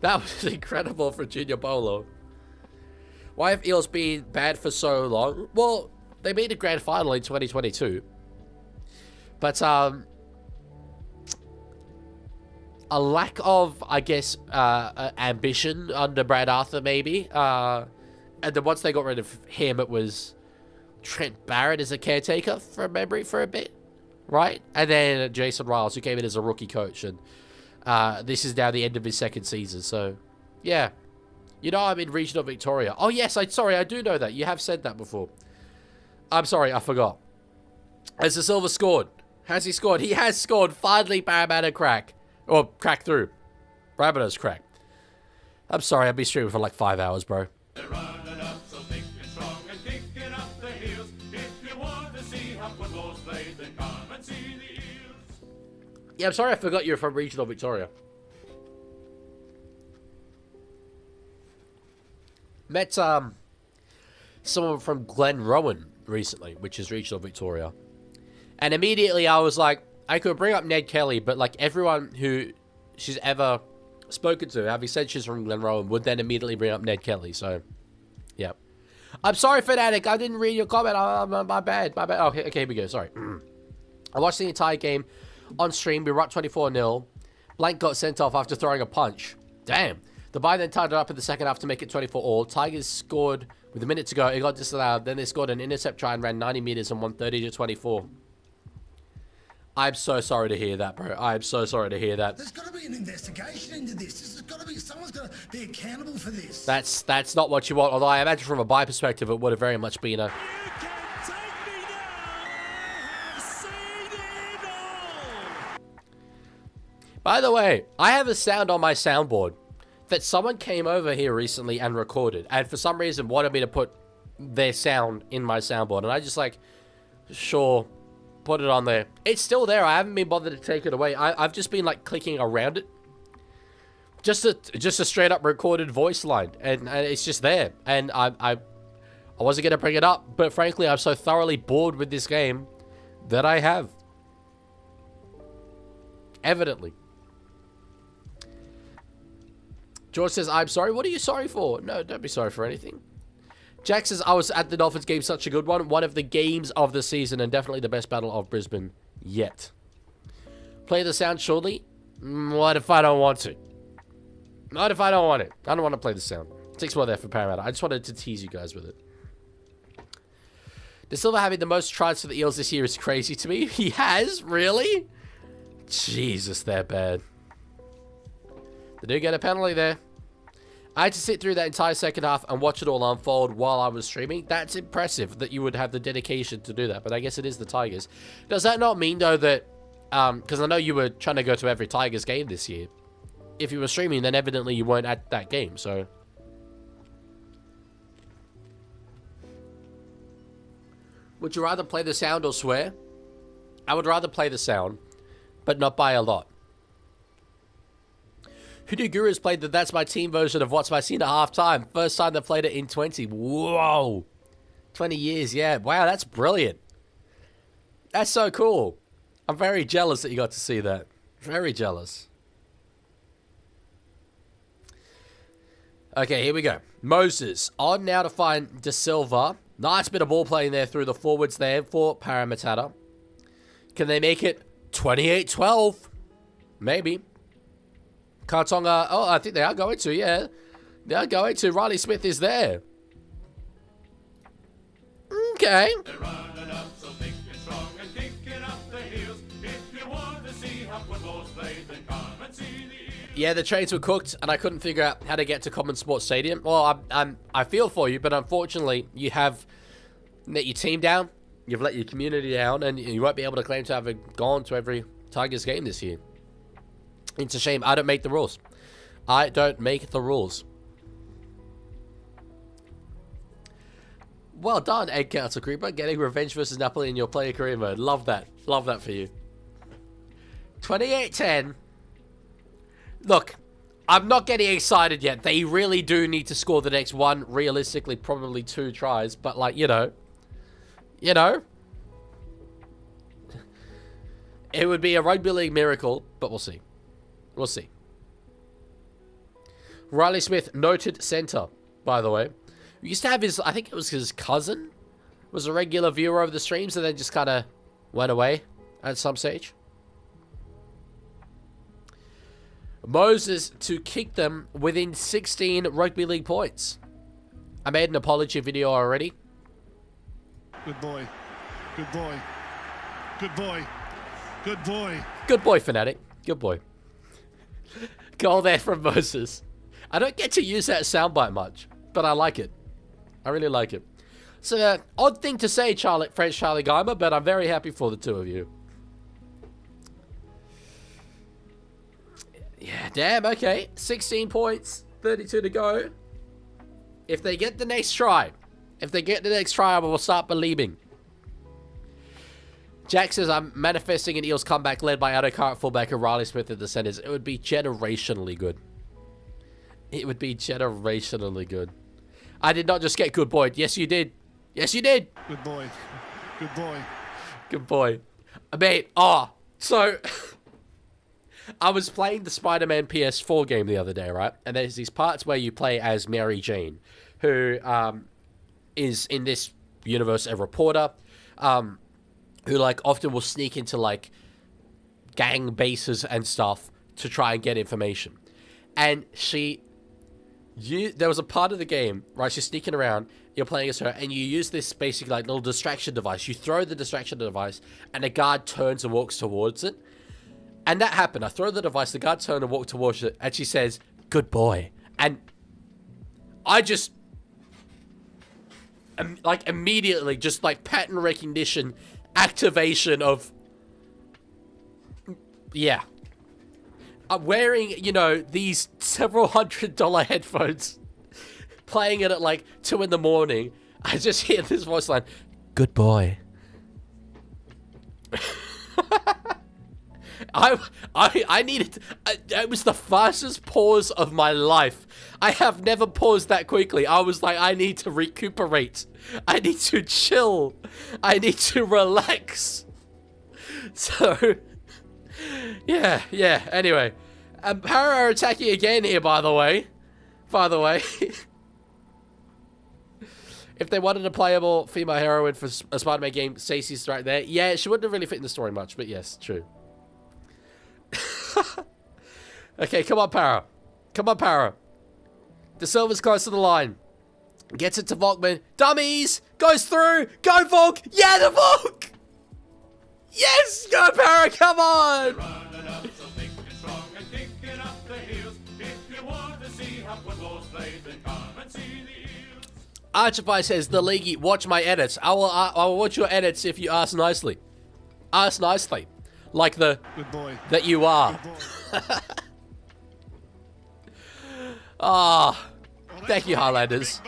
That was incredible for Junior Bolo. Why have Eels been bad for so long? Well, they made a grand final in 2022. But, a lack of, I guess, ambition under Brad Arthur, maybe. And then once they got rid of him, it was Trent Barrett as a caretaker, from memory, for a bit. Right? And then Jason Riles, who came in as a rookie coach. And this is now the end of his second season. So, yeah. You know I'm in regional Victoria. Oh, yes, sorry, I do know that. You have said that before. I'm sorry, I forgot. Has the Silver scored? Has he scored? He has scored. Finally, Parramatta crack. Or crack through. Rabbitohs crack. I'm sorry, I've been streaming for like 5 hours, bro. Yeah, I'm sorry I forgot you're from regional Victoria. Met someone from Glen Rowan recently, which is regional Victoria. And immediately I was like, I could bring up Ned Kelly, but like everyone who she's ever spoken to, having said she's from Glen Rowan, would then immediately bring up Ned Kelly. So, yeah. I'm sorry, Fanatic. I didn't read your comment. My bad. My bad. Okay, here we go. Sorry. I watched the entire game on stream. We were up 24-0. Blank got sent off after throwing a punch. Damn. The bye then tied it up in the second half to make it 24-all. Tigers scored with a minute to go. It got disallowed. Then they scored an intercept try and ran 90 meters and won 30-24. I'm so sorry to hear that, bro. I'm so sorry to hear that. There's got to be an investigation into this. There's got to be, someone's got to be accountable for this. That's not what you want. Although I imagine from a bye perspective, it would have very much been a... By the way, I have a sound on my soundboard that someone came over here recently and recorded, and for some reason wanted me to put their sound in my soundboard, and I just like, sure, put it on there. It's still there. I haven't been bothered to take it away. I've just been like clicking around it. Just a straight up recorded voice line, and it's just there. And I wasn't gonna bring it up, but frankly, I'm so thoroughly bored with this game that I have. Evidently. George says, I'm sorry. What are you sorry for? No, don't be sorry for anything. Jack says, I was at the Dolphins game, such a good one. One of the games of the season and definitely the best battle of Brisbane yet. Play the sound shortly? What if I don't want to? What if I don't want it? I don't want to play the sound. 6 more there for Parramatta. I just wanted to tease you guys with it. De Silva having the most tries for the Eels this year is crazy to me. He has? Really? Jesus, they're bad. They do get a penalty there. I had to sit through that entire second half and watch it all unfold while I was streaming. That's impressive that you would have the dedication to do that, but I guess it is the Tigers. Does that not mean, though, that... because I know you were trying to go to every Tigers game this year. If you were streaming, then evidently you weren't at that game, so... Would you rather play the sound or swear? I would rather play the sound, but not by a lot. Hoodoo Gurus played the That's My Team version of What's My Scene at halftime. First time they played it in 20. Whoa. 20 years, yeah. Wow, that's brilliant. That's so cool. I'm very jealous that you got to see that. Very jealous. Okay, here we go. Moses on now to find De Silva. Nice bit of ball playing there through the forwards there for Parramatta. Can they make it 28-12? Maybe. Kartonga, oh, I think they are going to, yeah. They are going to. Riley Smith is there. Okay. Yeah, the trains were cooked, and I couldn't figure out how to get to Common Sports Stadium. Well, I feel for you, but unfortunately, you have let your team down, you've let your community down, and you won't be able to claim to have gone to every Tigers game this year. It's a shame. I don't make the rules. I don't make the rules. Well done, Egg Council Creeper. Getting revenge versus Napoli in your player career mode. Love that. Love that for you. 28-10. Look, I'm not getting excited yet. They really do need to score the next one. Realistically, probably 2 tries. But, like, you know. It would be a rugby league miracle, but we'll see. We'll see. Riley Smith, noted centre, by the way. We used to have his, I think it was his cousin, was a regular viewer of the streams and then just kind of went away at some stage. Moses to kick them within 16 rugby league points. I made an apology video already. Good boy. Good boy. Good boy. Good boy. Good boy, Fanatic. Good boy. Goal there from Moses. I don't get to use that soundbite much, but I like it. I really like it. It's an odd thing to say, French Charlie Geimer, but I'm very happy for the two of you. Yeah, damn, okay. 16 points, 32 to go. If they get the next try, I will start believing. Jack says, I'm manifesting an Eels comeback led by Adokar at fullback and Riley Smith at the centers. It would be generationally good. It would be generationally good. I did not just get good boy. Yes, you did. Yes, you did. Good boy. Good boy. Good boy. Mate, so I was playing the Spider-Man PS4 game the other day, right? And there's these parts where you play as Mary Jane, who is in this universe a reporter, who like often will sneak into like gang bases and stuff to try and get information. And there was a part of the game, right? She's sneaking around, you're playing as her, and you use this basically like little distraction device. You throw the distraction device, and a guard turns and walks towards it. And that happened. I throw the device, the guard turned and walked towards it, and she says, "Good boy." And I just, like, immediately, just like pattern recognition, activation of, yeah. I'm wearing, you know, these several $100 headphones, playing it at like 2 in the morning. I just hear this voice line, "Good boy." I needed, it was the fastest pause of my life. I have never paused that quickly. I was like, I need to recuperate. I need to chill. I need to relax. So, yeah. Anyway, Para are attacking again here, by the way. If they wanted a playable female heroine for a Spider-Man game, Stacey's right there. Yeah, she wouldn't have really fit in the story much, but yes, true. Okay, come on, Para. De Silva's close to the line. Gets it to Volkman. Dummies! Goes through! Go, Volk! Yeah, the Volk! Yes! Go, Para! Come on! Archify says, the Leaguie, watch my edits. I will watch your edits if you ask nicely. Ask nicely. Like the good boy that you are. Thank you, Highlanders.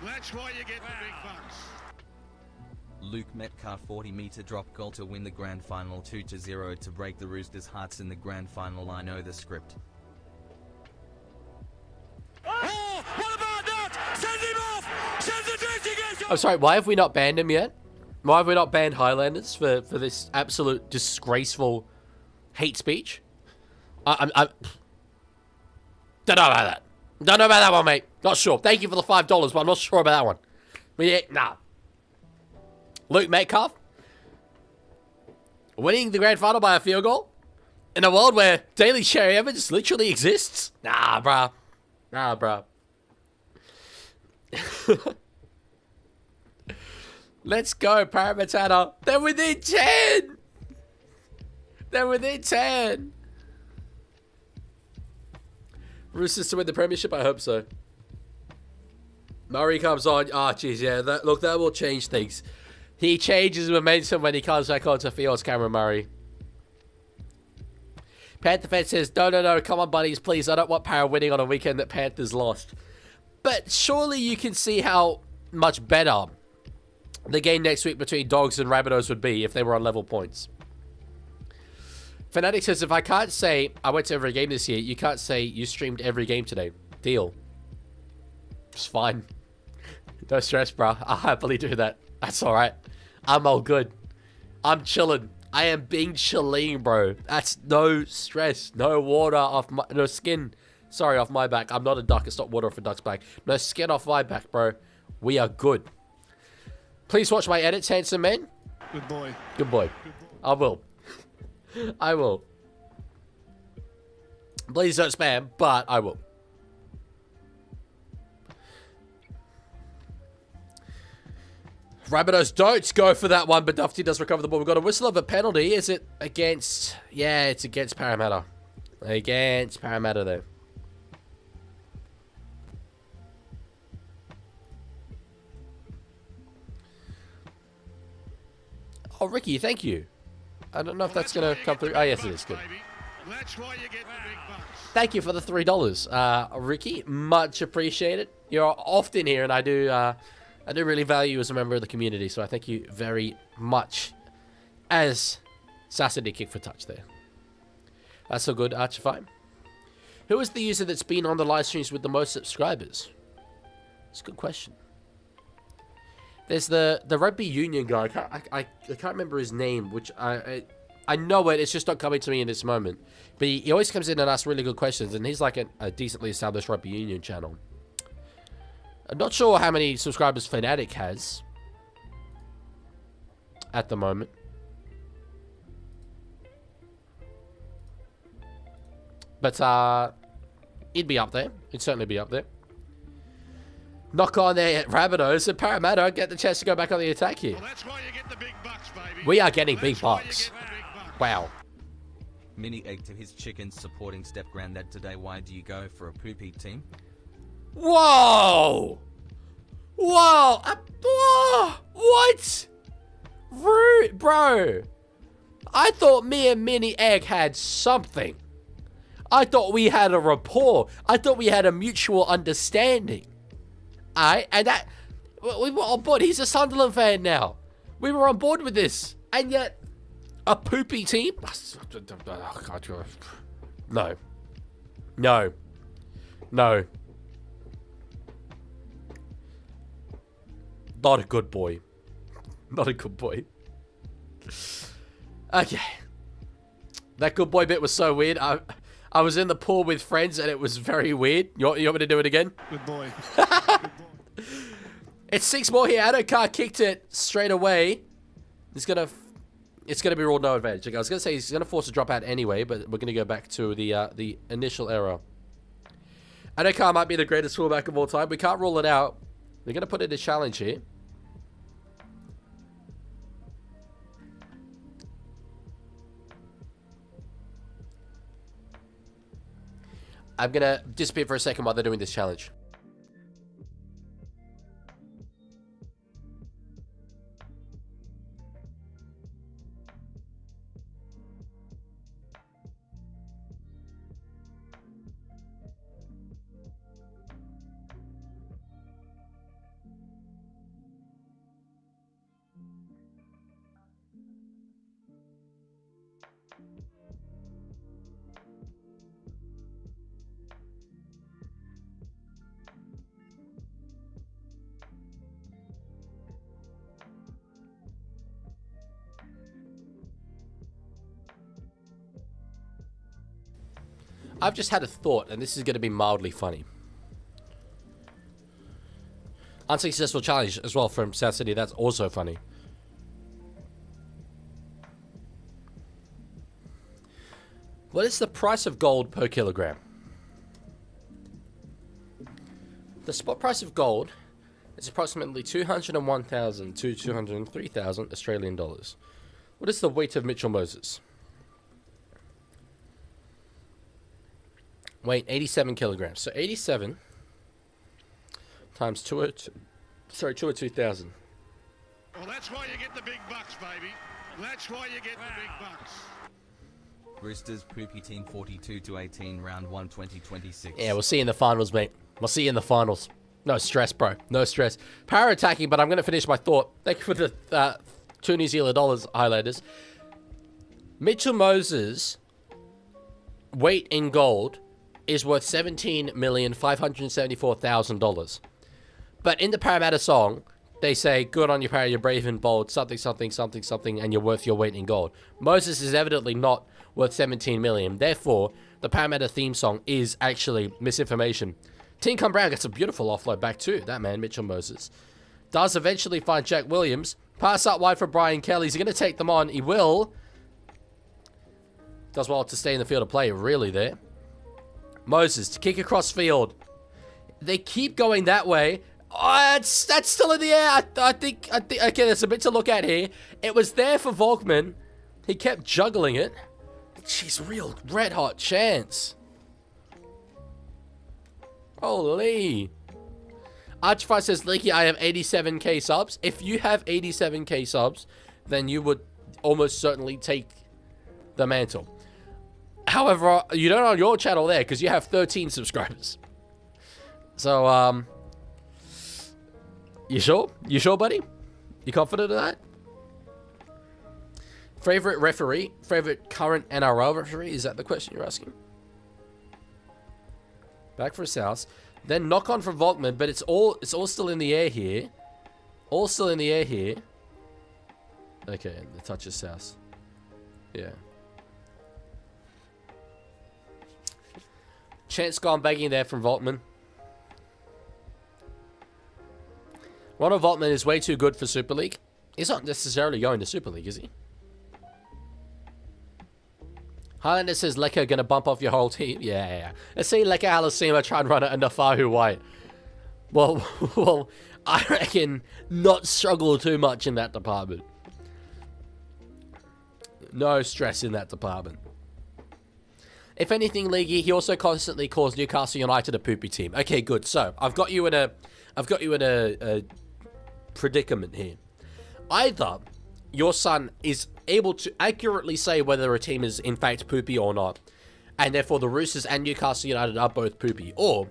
That's why you get the big bucks. Luke Metcalf 40-meter drop goal to win the grand final 2-0 to break the Roosters' hearts in the grand final. I know the script. Oh, what about that? Send him off! Send the dressing I'm sorry, why have we not banned him yet? Why have we not banned Highlanders for this absolute disgraceful hate speech? I don't know about that. Don't know about that one, mate. Not sure. Thank you for the $5, but I'm not sure about that one. But yeah, nah. Luke Metcalf winning the grand final by a field goal in a world where Daily Cherry Evans literally exists? Nah, bruh. Let's go, Parramatta. They're within 10. Roosters to win the premiership? I hope so. Murray comes on. Jeez, yeah. That will change things. He changes momentum when he comes back onto field, Cameron Murray. Panther fan says, no, come on, buddies, please. I don't want Para winning on a weekend that Panthers lost. But surely you can see how much better the game next week between Dogs and Rabbitohs would be if they were on level points. Fanatic says, if I can't say I went to every game this year, you can't say you streamed every game today. Deal. It's fine. No stress, bro. I'll happily do that. That's alright. I'm all good. I'm chilling. I am being chilling, bro. That's no stress. No water off my... No skin. Sorry, off my back. I'm not a duck. It's not water off a duck's back. No skin off my back, bro. We are good. Please watch my edits, handsome man. Good boy. Good boy. I will. I will. Please don't spam, but I will. Rabbitohs don't go for that one, but Dufty does recover the ball. We've got a whistle of a penalty. Is it against... Yeah, it's against Parramatta. Against Parramatta, though. Oh, Ricky, thank you. I don't know if that's going to come through. Oh, yes, it is. Good. That's why you get the big bucks. Thank you for the $3. Ricky, much appreciated. You're often here, and I do really value you as a member of the community, so I thank you very much. As South Sydney kick for touch there. That's so good, Archify. Who is the user that's been on the live streams with the most subscribers? It's a good question. There's the rugby union guy. I can't remember his name, which I know it. It's just not coming to me in this moment. But he always comes in and asks really good questions, and he's like a decently established rugby union channel. I'm not sure how many subscribers Fnatic has at the moment. But he'd be up there. He'd certainly be up there. Knock on there at Rabbitohs, and Parramatta get the chance to go back on the attack here. Well, that's why you get the big bucks, baby. We are getting big That's why you bucks. get the big bucks. Wow. Mini egg to his chickens supporting step granddad today. Why do you go for a poopy team? Whoa! Whoa! Whoa! What? Rude, bro. I thought me and Mini Egg had something. I thought we had a rapport. I thought we had a mutual understanding. And that... We were on board. He's a Sunderland fan now. We were on board with this. And yet... A poopy team? No. No. No. Not a good boy. Not a good boy. Okay. That good boy bit was so weird. I was in the pool with friends and it was very weird. You want me to do it again? Good boy. It's 6 more here. Adokar kicked it straight away. It's gonna be ruled no advantage. Okay, I was gonna say he's gonna force a drop out anyway, but we're gonna go back to the initial error. Adokar might be the greatest fullback of all time. We can't rule it out. They're gonna put it in a challenge here. I'm gonna disappear for a second while they're doing this challenge. I've just had a thought, and this is going to be mildly funny. Unsuccessful challenge as well from South Sydney. That's also funny. What is the price of gold per kilogram? The spot price of gold is approximately 201,000 to 203,000 Australian dollars. What is the weight of Mitchell Moses? Weight 87 kilograms. So 87 times 202,000. Well, that's why you get the big bucks, baby. That's why you get the big bucks. Roosters poopy team 42-18 round 1 2026. Yeah, we'll see you in the finals, mate. We'll see you in the finals. No stress, bro. No stress. Power attacking, but I'm going to finish my thought. Thank you for the $2 New Zealand Highlanders. Mitchell Moses' weight in gold is worth $17,574,000. But in the Parramatta song, they say, good on you, Parra, you're brave and bold, something, something, something, something, and you're worth your weight in gold. Moses is evidently not worth 17 million. Therefore, the Parramatta theme song is actually misinformation. Tinkham Brown gets a beautiful offload back too. That man, Mitchell Moses, does eventually find Jack Williams. Pass up wide for Brian Kelly. He's going to take them on. He will. Does well to stay in the field of play, really, there. Moses to kick across field. They keep going that way. Oh, that's still in the air. I think, okay, there's a bit to look at here. It was there for Volkman. He kept juggling it. Jeez, real red-hot chance. Holy. Archify says, Leaky, I have 87k subs. If you have 87k subs, then you would almost certainly take the mantle. However, you don't on your channel there because you have 13 subscribers. So, you sure? You sure, buddy? You confident of that? Favorite referee? Favorite current NRL referee? Is that the question you're asking? Back for South. Then knock on from Volkman, but it's all still in the air here. All still in the air here. Okay, the touch is South. Yeah. Chance gone begging there from Volkman. Ronald Volkman is way too good for Super League. He's not necessarily going to Super League, is he? Highlander says Leka gonna bump off your whole team. Yeah. Let's see Leka Halasima try and run it under Fahu White. Well, I reckon not struggle too much in that department. No stress in that department. If anything, Leaguie, he also constantly calls Newcastle United a poopy team. Okay, good. So I've got you in a predicament here. Either your son is able to accurately say whether a team is in fact poopy or not, and therefore the Roosters and Newcastle United are both poopy, or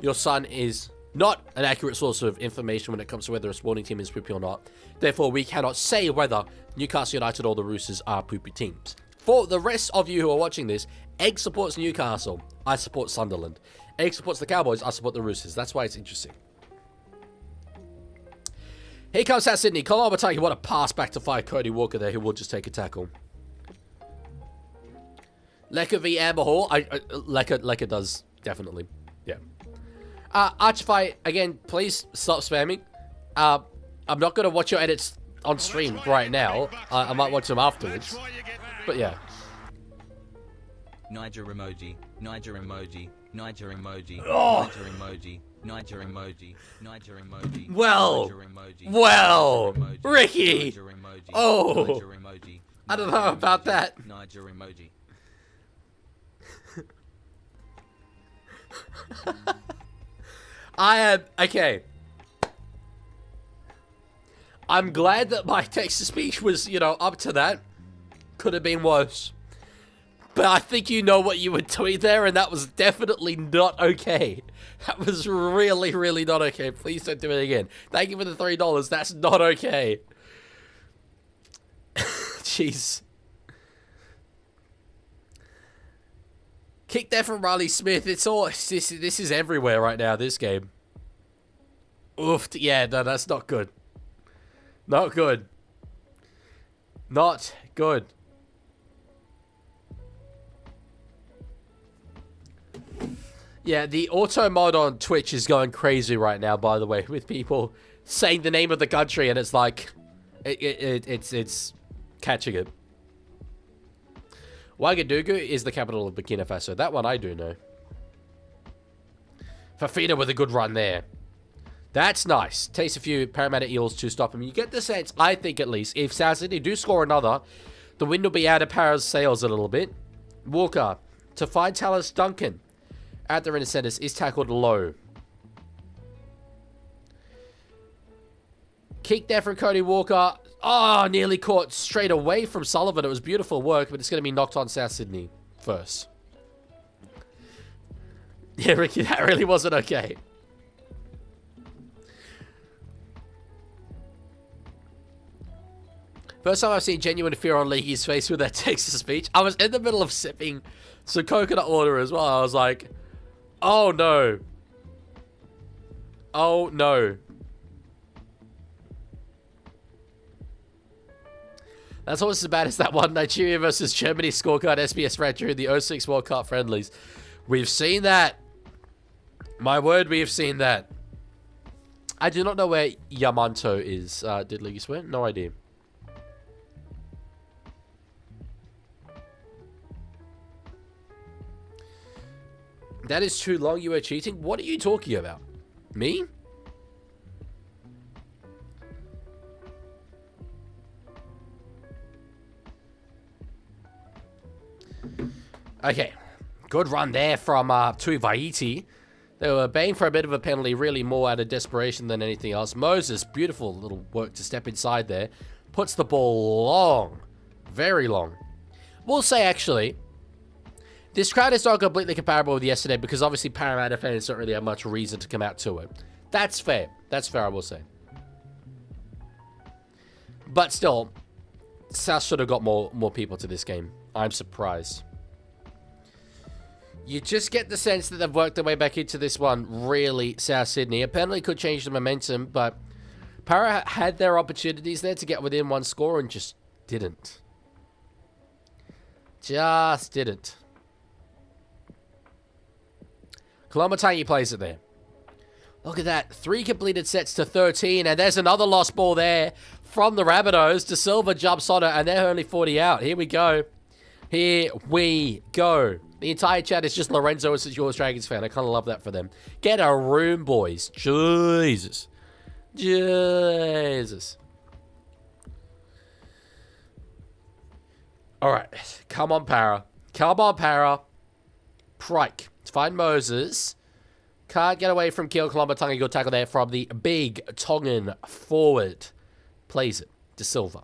your son is not an accurate source of information when it comes to whether a sporting team is poopy or not, therefore we cannot say whether Newcastle United or the Roosters are poopy teams. For the rest of you who are watching this, Egg supports Newcastle, I support Sunderland. Egg supports the Cowboys, I support the Roosters. That's why it's interesting. Here comes South Sydney. Colin Abataki, what a pass back to fight Cody Walker there, who will just take a tackle. Leka v Amber Hall. Leka does, definitely. Yeah. Archify, again, please stop spamming. I'm not going to watch your edits on stream right now. I might watch them afterwards. But yeah. Niger emoji. Niger emoji. Niger emoji. Oh. Niger emoji. Niger emoji. Niger emoji. Well, Niger emoji. well, Niger emoji. Ricky. Niger emoji. Oh. Niger emoji. I don't know about that. Niger emoji. I am, okay. I'm glad that my text-to-speech was, up to that. Could have been worse. But I think you know what you were doing there, and that was definitely not okay. That was really, really not okay. Please don't do it again. Thank you for the $3. That's not okay. Jeez. Kick there from Riley Smith. It's all... This is everywhere right now, this game. Oof. Yeah, no, that's not good. Not good. Not good. Yeah, the auto mod on Twitch is going crazy right now, by the way, with people saying the name of the country, and it's like, it's catching it. Ouagadougou is the capital of Burkina Faso. That one I do know. Fafita with a good run there. That's nice. Takes a few Parramatta Eels to stop him. You get the sense, I think at least, if South Sydney do score another, the wind will be out of Parra's sails a little bit. Walker to find Tallis Duncan. At the inner centers is tackled low. Kick there from Cody Walker. Oh, nearly caught straight away from Sullivan. It was beautiful work, but it's going to be knocked on South Sydney first. Yeah, Ricky, that really wasn't okay. First time I've seen genuine fear on Leaguie's face with that Texas speech. I was in the middle of sipping some coconut water as well. I was like, oh no. Oh no. That's almost as bad as that one Nigeria versus Germany scorecard SBS ran during the 06 World Cup friendlies. We've seen that. My word, we have seen that. I do not know where Yamanto is. Did Leaguie swear? No idea. That is too long. You were cheating? What are you talking about? Me? Okay. Good run there from Tuivaiti. They were baying for a bit of a penalty, really more out of desperation than anything else. Moses, beautiful little work to step inside there. Puts the ball long. Very long. We'll say, actually, this crowd is not completely comparable with yesterday because obviously Parramatta fans don't really have much reason to come out to it. That's fair. That's fair, I will say. But still, South should have got more people to this game. I'm surprised. You just get the sense that they've worked their way back into this one, really, South Sydney. A penalty could change the momentum, but Para had their opportunities there to get within one score and just didn't. Just didn't. Koloamatangi plays it there. Look at that. 3 completed sets to 13, and there's another lost ball there from the Rabbitohs. De Silva jumps on it, and they're only 40 out. Here we go. Here we go. The entire chat is just Lorenzo as a Yours Dragons fan. I kind of love that for them. Get a room, boys. Jesus. Jesus. All right. Come on, Para. Come on, Para. Prike. Find Moses. Can't get away from Keo Koloamatangi. Good tackle there from the big Tongan forward. Plays it. De Silva.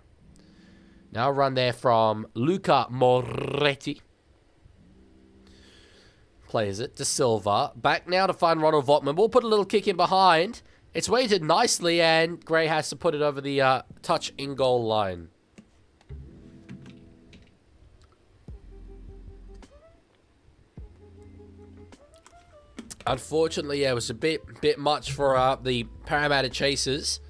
Now run there from Luca Moretti. Plays it. De Silva. Back now to find Ronald Votman. We'll put a little kick in behind. It's weighted nicely, and Gray has to put it over the touch in goal line. Unfortunately, yeah, it was a bit much for the Parramatta Chasers.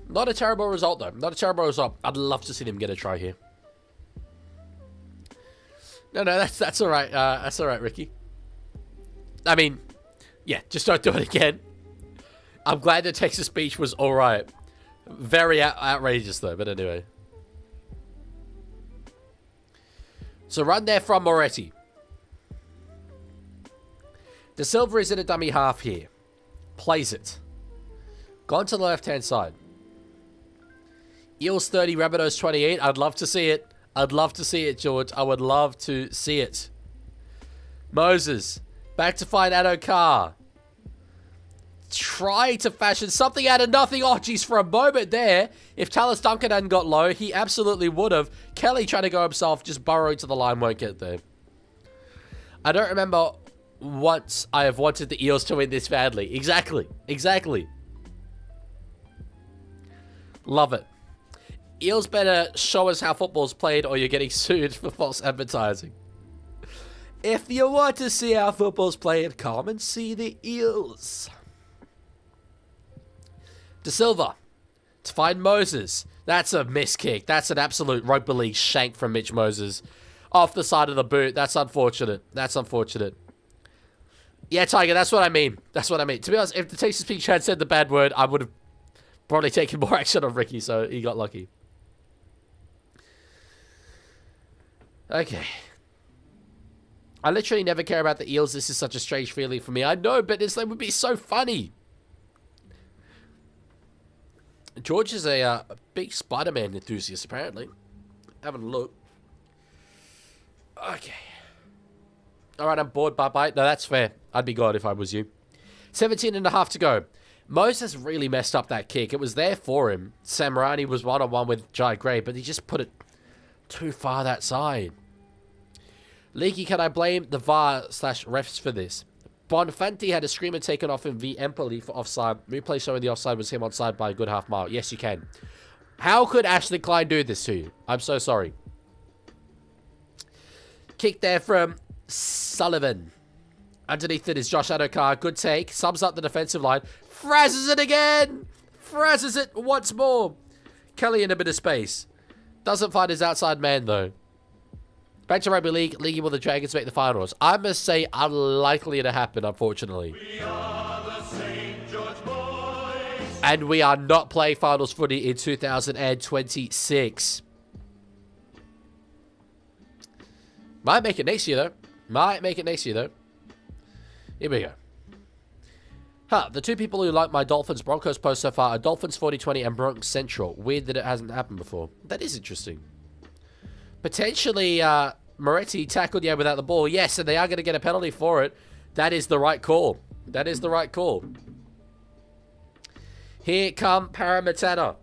Not a terrible result, though. Not a terrible result. I'd love to see them get a try here. No, that's all right. That's all right, Ricky. I mean, yeah, just don't do it again. I'm glad the Texas speech was all right. Very outrageous, though, but anyway. So run there from Moretti. De Silva is in a dummy half here. Plays it. Gone to the left-hand side. Eels 30, Rabbitohs 28. I'd love to see it. I'd love to see it, George. I would love to see it. Moses. Back to find Addo-Carr. Try to fashion something out of nothing. Oh, geez, for a moment there. If Tallis Duncan hadn't got low, he absolutely would have. Kelly trying to go himself, just burrowed to the line, won't get there. I don't remember once I have wanted the Eels to win this badly. Exactly. Exactly. Love it. Eels better show us how football's played or you're getting sued for false advertising. If you want to see how football's played, come and see the Eels. De Silva to find Moses. That's a missed kick. That's an absolute rugby league shank from Mitch Moses. Off the side of the boot. That's unfortunate. That's unfortunate. Yeah, Tiger, that's what I mean. That's what I mean. To be honest, if the Texas speech had said the bad word, I would have probably taken more action on Ricky, so he got lucky. Okay. I literally never care about the Eels. This is such a strange feeling for me. I know, but it would be so funny. George is a big Spider-Man enthusiast, apparently. Having a look. Okay. Alright, I'm bored. Bye-bye. No, that's fair. I'd be glad if I was you. 17 and a half to go. Moses really messed up that kick. It was there for him. Samarani was one-on-one with Jai Gray, but he just put it too far that side. Leaguie, can I blame the VAR/refs for this? Bonfanti had a screamer taken off him v Empoli for offside. Replay showing the offside was him onside by a good half mile. Yes, you can. How could Ashley Klein do this to you? I'm so sorry. Kick there from Sullivan. Underneath it is Josh Adokar. Good take. Sums up the defensive line. Frazzes it again. Frazzes it once more. Kelly in a bit of space. Doesn't find his outside man, though. Back to Rugby League. Leaguie will the Dragons make the finals. I must say, unlikely to happen, unfortunately. We are the St. George boys. And we are not playing finals footy in 2026. Might make it next year, though. Might make it next year, though. Here we go. The two people who like my Dolphins Broncos post so far are Dolphins 4020 and Bronx Central. Weird that it hasn't happened before. That is interesting. Potentially, Moretti tackled you without the ball. Yes, and they are going to get a penalty for it. That is the right call. That is the right call. Here come Parramatta.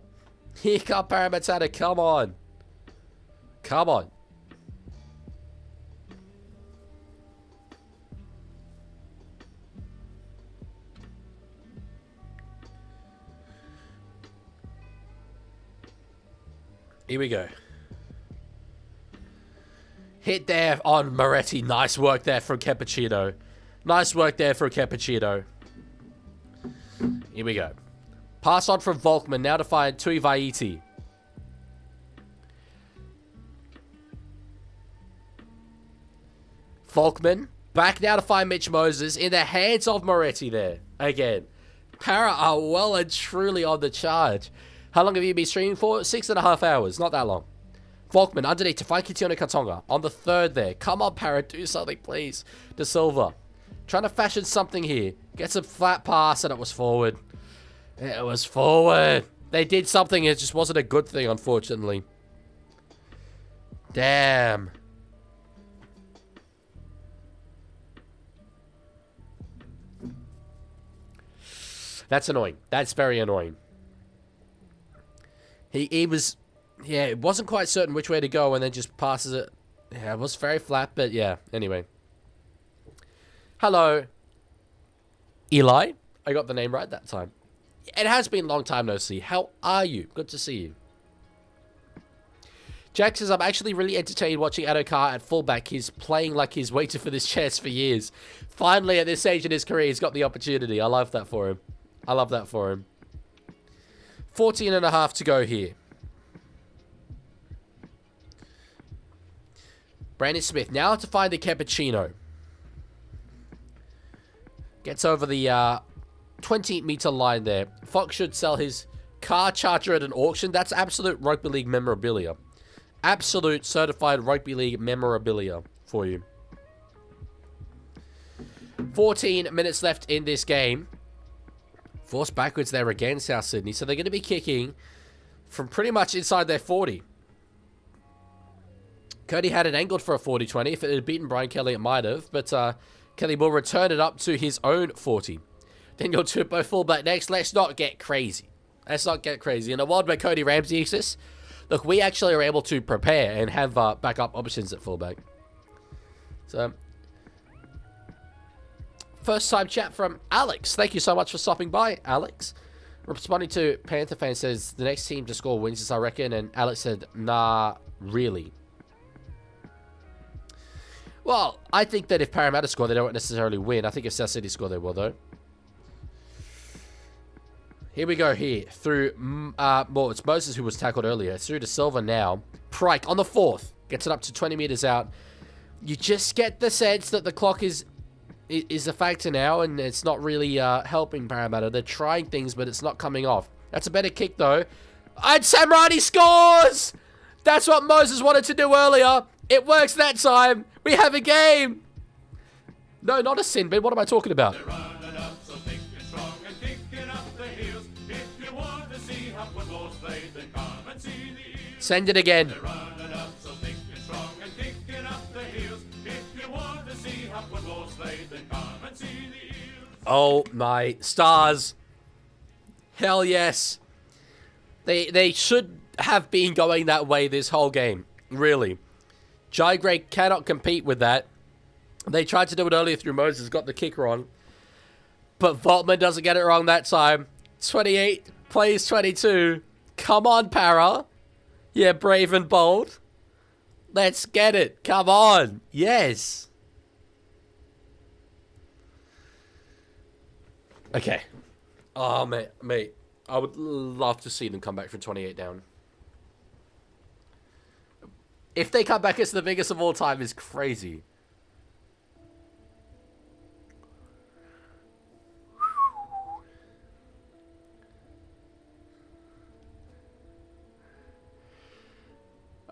Here come Parramatta. Come on. Come on. Here we go. Hit there on Moretti. Nice work there from Cappuccino. Nice work there for Cappuccino. Here we go. Pass on from Volkman. Now to find Tui Vaiti. Volkman. Back now to find Mitch Moses. In the hands of Moretti there. Again. Para are well and truly on the charge. How long have you been streaming for? 6.5 hours. Not that long. Volkman underneath to find Kitiona Katonga. On the third there. Come on, Para. Do something, please. De Silva. Trying to fashion something here. Gets a flat pass and it was forward. It was forward. They did something. It just wasn't a good thing, unfortunately. Damn. That's annoying. That's very annoying. He was, yeah, it wasn't quite certain which way to go and then just passes it. Yeah, it was very flat, but yeah, anyway. Hello, Eli. I got the name right that time. It has been a long time no see. How are you? Good to see you. Jack says, I'm actually really entertained watching Adokar at fullback. He's playing like he's waited for this chance for years. Finally, at this stage in his career, he's got the opportunity. I love that for him. I love that for him. 14.5 to go here. Brandon Smith. Now to find the Cappuccino. Gets over the 20-meter line there. Fox should sell his car charger at an auction. That's absolute Rugby League memorabilia. Absolute certified Rugby League memorabilia for you. 14 minutes left in this game. Forced backwards there again, South Sydney. So they're going to be kicking from pretty much inside their 40. Cody had it angled for a 40-20. If it had beaten Brian Kelly, it might have. But Kelly will return it up to his own 40. Daniel Tupou fullback next. Let's not get crazy. Let's not get crazy. In a world where Cody Ramsey exists, look, we actually are able to prepare and have backup options at fullback. So, first time chat from Alex. Thank you so much for stopping by, Alex. Responding to Panther fan says, the next team to score wins this, I reckon. And Alex said, nah, really. Well, I think that if Parramatta score, they don't necessarily win. I think if South City score, they will, though. Here we go here. Through, well, it's Moses who was tackled earlier. It's through to Silva now. Pryke on the 4th. Gets it up to 20 meters out. You just get the sense that the clock is a factor now, and it's not really helping Parramatta. They're trying things, but it's not coming off. That's a better kick, though. And Samrani scores! That's what Moses wanted to do earlier. It works that time. We have a game. No, not a sin bin. What am I talking about? Send it again. Oh my stars. Hell yes. They should have been going that way this whole game. Really. Jai Gray cannot compete with that. They tried to do it earlier through Moses, got the kicker on. But Voltman doesn't get it wrong that time. 28 plays 22. Come on, Para. Yeah, brave and bold. Let's get it. Come on. Yes. Okay. Oh, mate. I would love to see them come back from 28 down. If they come back as the biggest of all time, is crazy.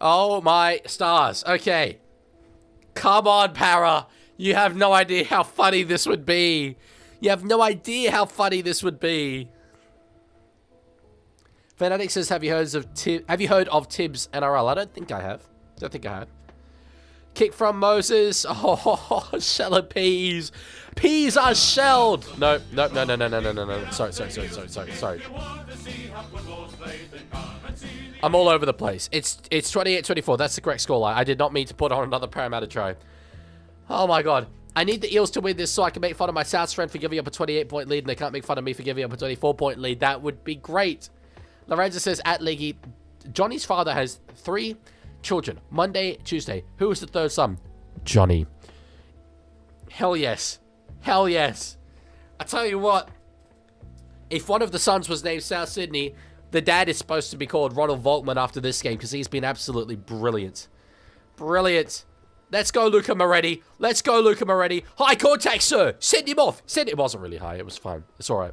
Oh my stars. Okay. Come on, Para. You have no idea how funny this would be. You have no idea how funny this would be. Fanatic says, have you heard of Tibbs NRL? I don't think I have. Kick from Moses. Oh, shell of peas. Peas are shelled. No. Sorry. I'm all over the place. It's 28-24. That's the correct scoreline. I did not mean to put on another Parramatta try. Oh my god. I need the Eels to win this so I can make fun of my South friend for giving up a 28-point lead, and they can't make fun of me for giving up a 24-point lead. That would be great. Lorenzo says, at Leaguie, Johnny's father has 3 children. Monday, Tuesday. Who is the third son? Johnny. Hell yes. Hell yes. I tell you what. If one of the sons was named South Sydney, the dad is supposed to be called Ronald Volkman after this game because he's been absolutely brilliant. Brilliant. Let's go, Luca Moretti. Let's go, Luca Moretti. High contact, sir. Send him off. It wasn't really high. It was fine. It's all right.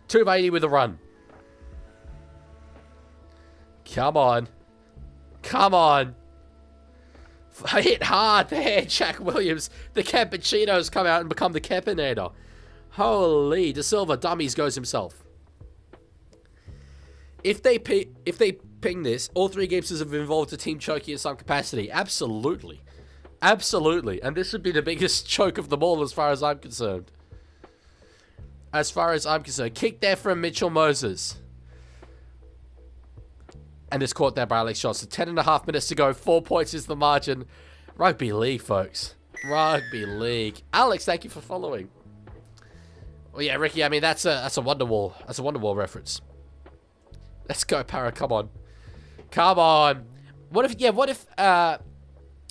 2 of 80 with a run. Come on. Come on. Hit hard there, Jack Williams. The Cappuccinos come out and become the Capinator. Holy, De Silva, dummies, goes himself. If they ping this, all 3 games have involved a team choking in some capacity. Absolutely. Absolutely. And this would be the biggest choke of them all as far as I'm concerned. Kick there from Mitchell Moses. And it's caught there by Alex Johnson. 10.5 minutes to go. 4 points is the margin. Rugby League, folks. Rugby League. Alex, thank you for following. Well, yeah, Ricky, I mean, that's a Wonderwall. That's a Wonderwall reference. Let's go, Para. Come on. Come on. What if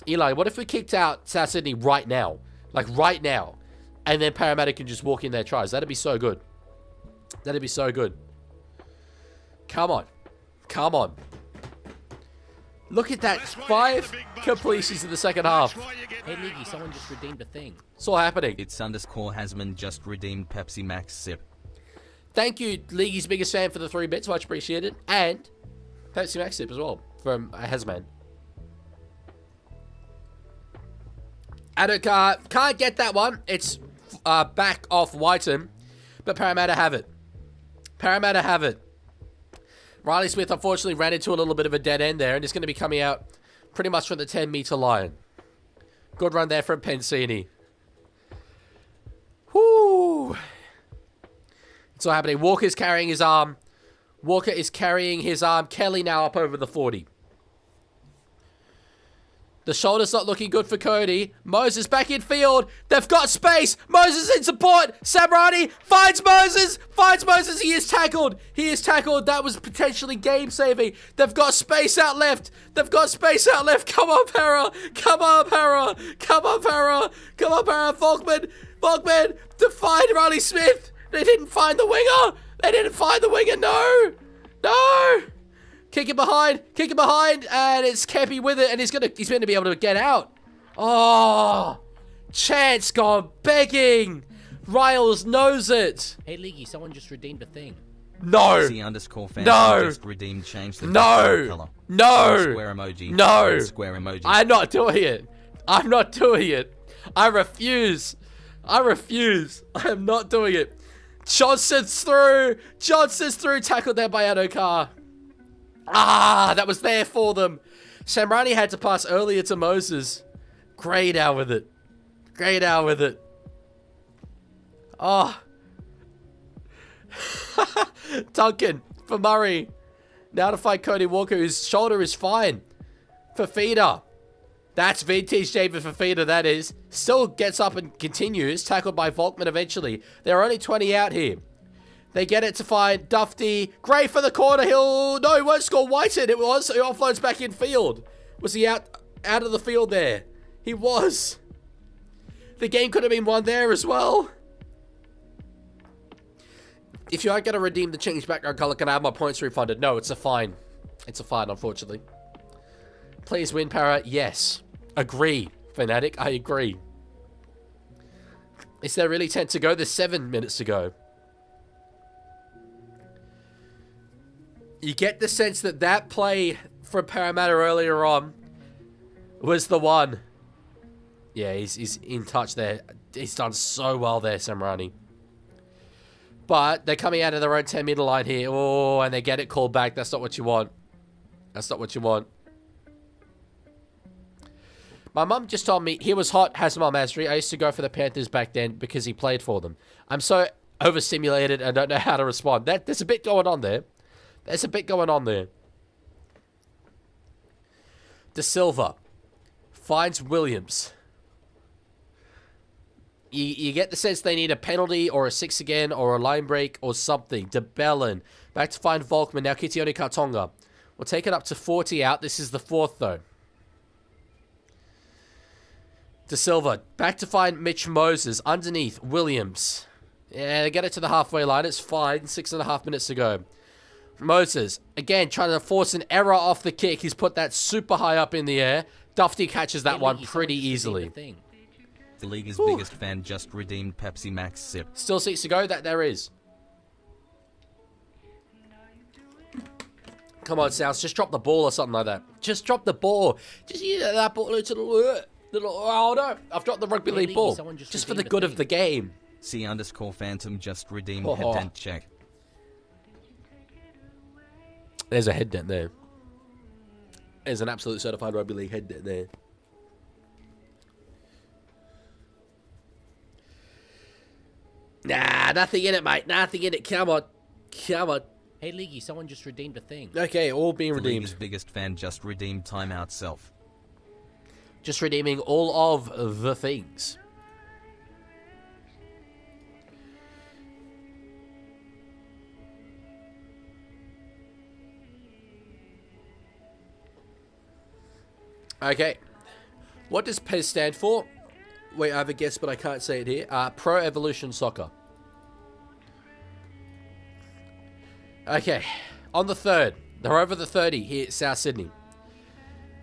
Eli, what if we kicked out South Sydney right now? Like, right now. And then Parramatta can just walk in their tries. That'd be so good. That'd be so good. Come on. Come on. Look at that. 5 completions in the second half. Hey, Leaguie, someone just redeemed a thing. It's all happening. It's _Hasman just redeemed Pepsi Max Sip. Thank you, Leaguie's biggest fan, for the 3 bits. Much appreciated. And Pepsi Max Sip as well from Hasman. Adokar can't get that one. It's back off Whiten. But Parramatta have it. Parramatta have it. Riley Smith, unfortunately, ran into a little bit of a dead end there, and is going to be coming out pretty much from the 10-meter line. Good run there from Pensini. Whoo! It's all happening. Walker's carrying his arm. Kelly now up over the 40. The shoulder's not looking good for Cody. Moses back in field. They've got space. Moses in support. Samrani finds Moses. He is tackled. That was potentially game-saving. They've got space out left. Come on, Para. Volkman to find Riley Smith. They didn't find the winger. No. Kick it behind, and it's Kepi with it, and he's going to be able to get out. Oh, chance gone begging. Riles knows it. Hey, Leaguie, someone just redeemed a thing. No. _fan No. just redeemed change the No. color. No. Square emoji. No. Square emoji. I'm not doing it. I refuse. I am not doing it. Johnson's through. Tackled there by Adokar. That was there for them. Samrani had to pass earlier to Moses. Great out with it. Oh. Duncan for Murray. Now to fight Cody Walker, whose shoulder is fine. Fafita. That's vintage David Fafita, that is. Still gets up and continues. Tackled by Volkman eventually. There are only 20 out here. They get it to find Dufty. Gray for the corner. No, he won't score. Whited it was. He offloads back in field. Was he out of the field there? He was. The game could have been won there as well. If you aren't going to redeem the change background color, can I have my points refunded? No, it's a fine. It's a fine, unfortunately. Please win, Para. Yes. Agree, Fanatic. I agree. Is there really 10 to go? There's 7 minutes to go. You get the sense that that play from Parramatta earlier on was the one. Yeah, he's in touch there. He's done so well there, Samrani. But they're coming out of their own 10-meter line here. Oh, and they get it called back. That's not what you want. That's not what you want. My mum just told me he was hot, Hasmar Masri. I used to go for the Panthers back then because he played for them. I'm so overstimulated and don't know how to respond. There's a bit going on there. There's a bit going on there. De Silva finds Williams. You get the sense they need a penalty or a 6 again or a line break or something. De Bellin. Back to find Volkman. Now Kitione Kartonga. We'll take it up to 40 out. This is the 4th, though. De Silva. Back to find Mitch Moses. Underneath, Williams. Yeah, they get it to the halfway line. It's fine. 6.5 minutes to go. Moses. Again, trying to force an error off the kick. He's put that super high up in the air. Dufty catches that one pretty easily. The league's biggest fan just redeemed Pepsi Max Sip. Still 6 to go. That there is. Come on, South. Just drop the ball or something like that. Just drop the ball. Just that ball. Oh no! I've dropped the rugby league ball. Just for the good of the game. C_Phantom just redeemed head dent check. There's a head dent there. There's an absolute certified rugby league head dent there. Nah, nothing in it, mate. Nothing in it. Come on. Come on. Hey, Leaguie, someone just redeemed a thing. Okay, all being The redeemed. league's biggest fan just redeemed timeout self. Just redeeming all of the things. Okay. What does PES stand for? Wait, I have a guess, but I can't say it here. Pro Evolution Soccer. Okay. On the 3rd. They're over the 30 here at South Sydney.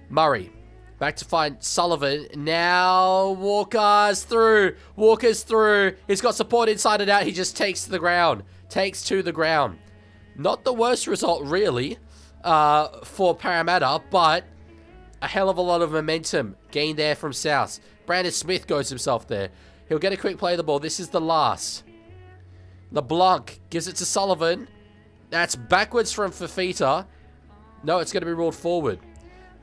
Murray. Back to find Sullivan. Now Walker's through. Walker's through. He's got support inside and out. He just takes to the ground. Takes to the ground. Not the worst result, really, for Parramatta, but a hell of a lot of momentum gained there from South. Brandon Smith goes himself there. He'll get a quick play of the ball. This is the last. LeBlanc gives it to Sullivan. That's backwards from Fafita. No, it's going to be ruled forward.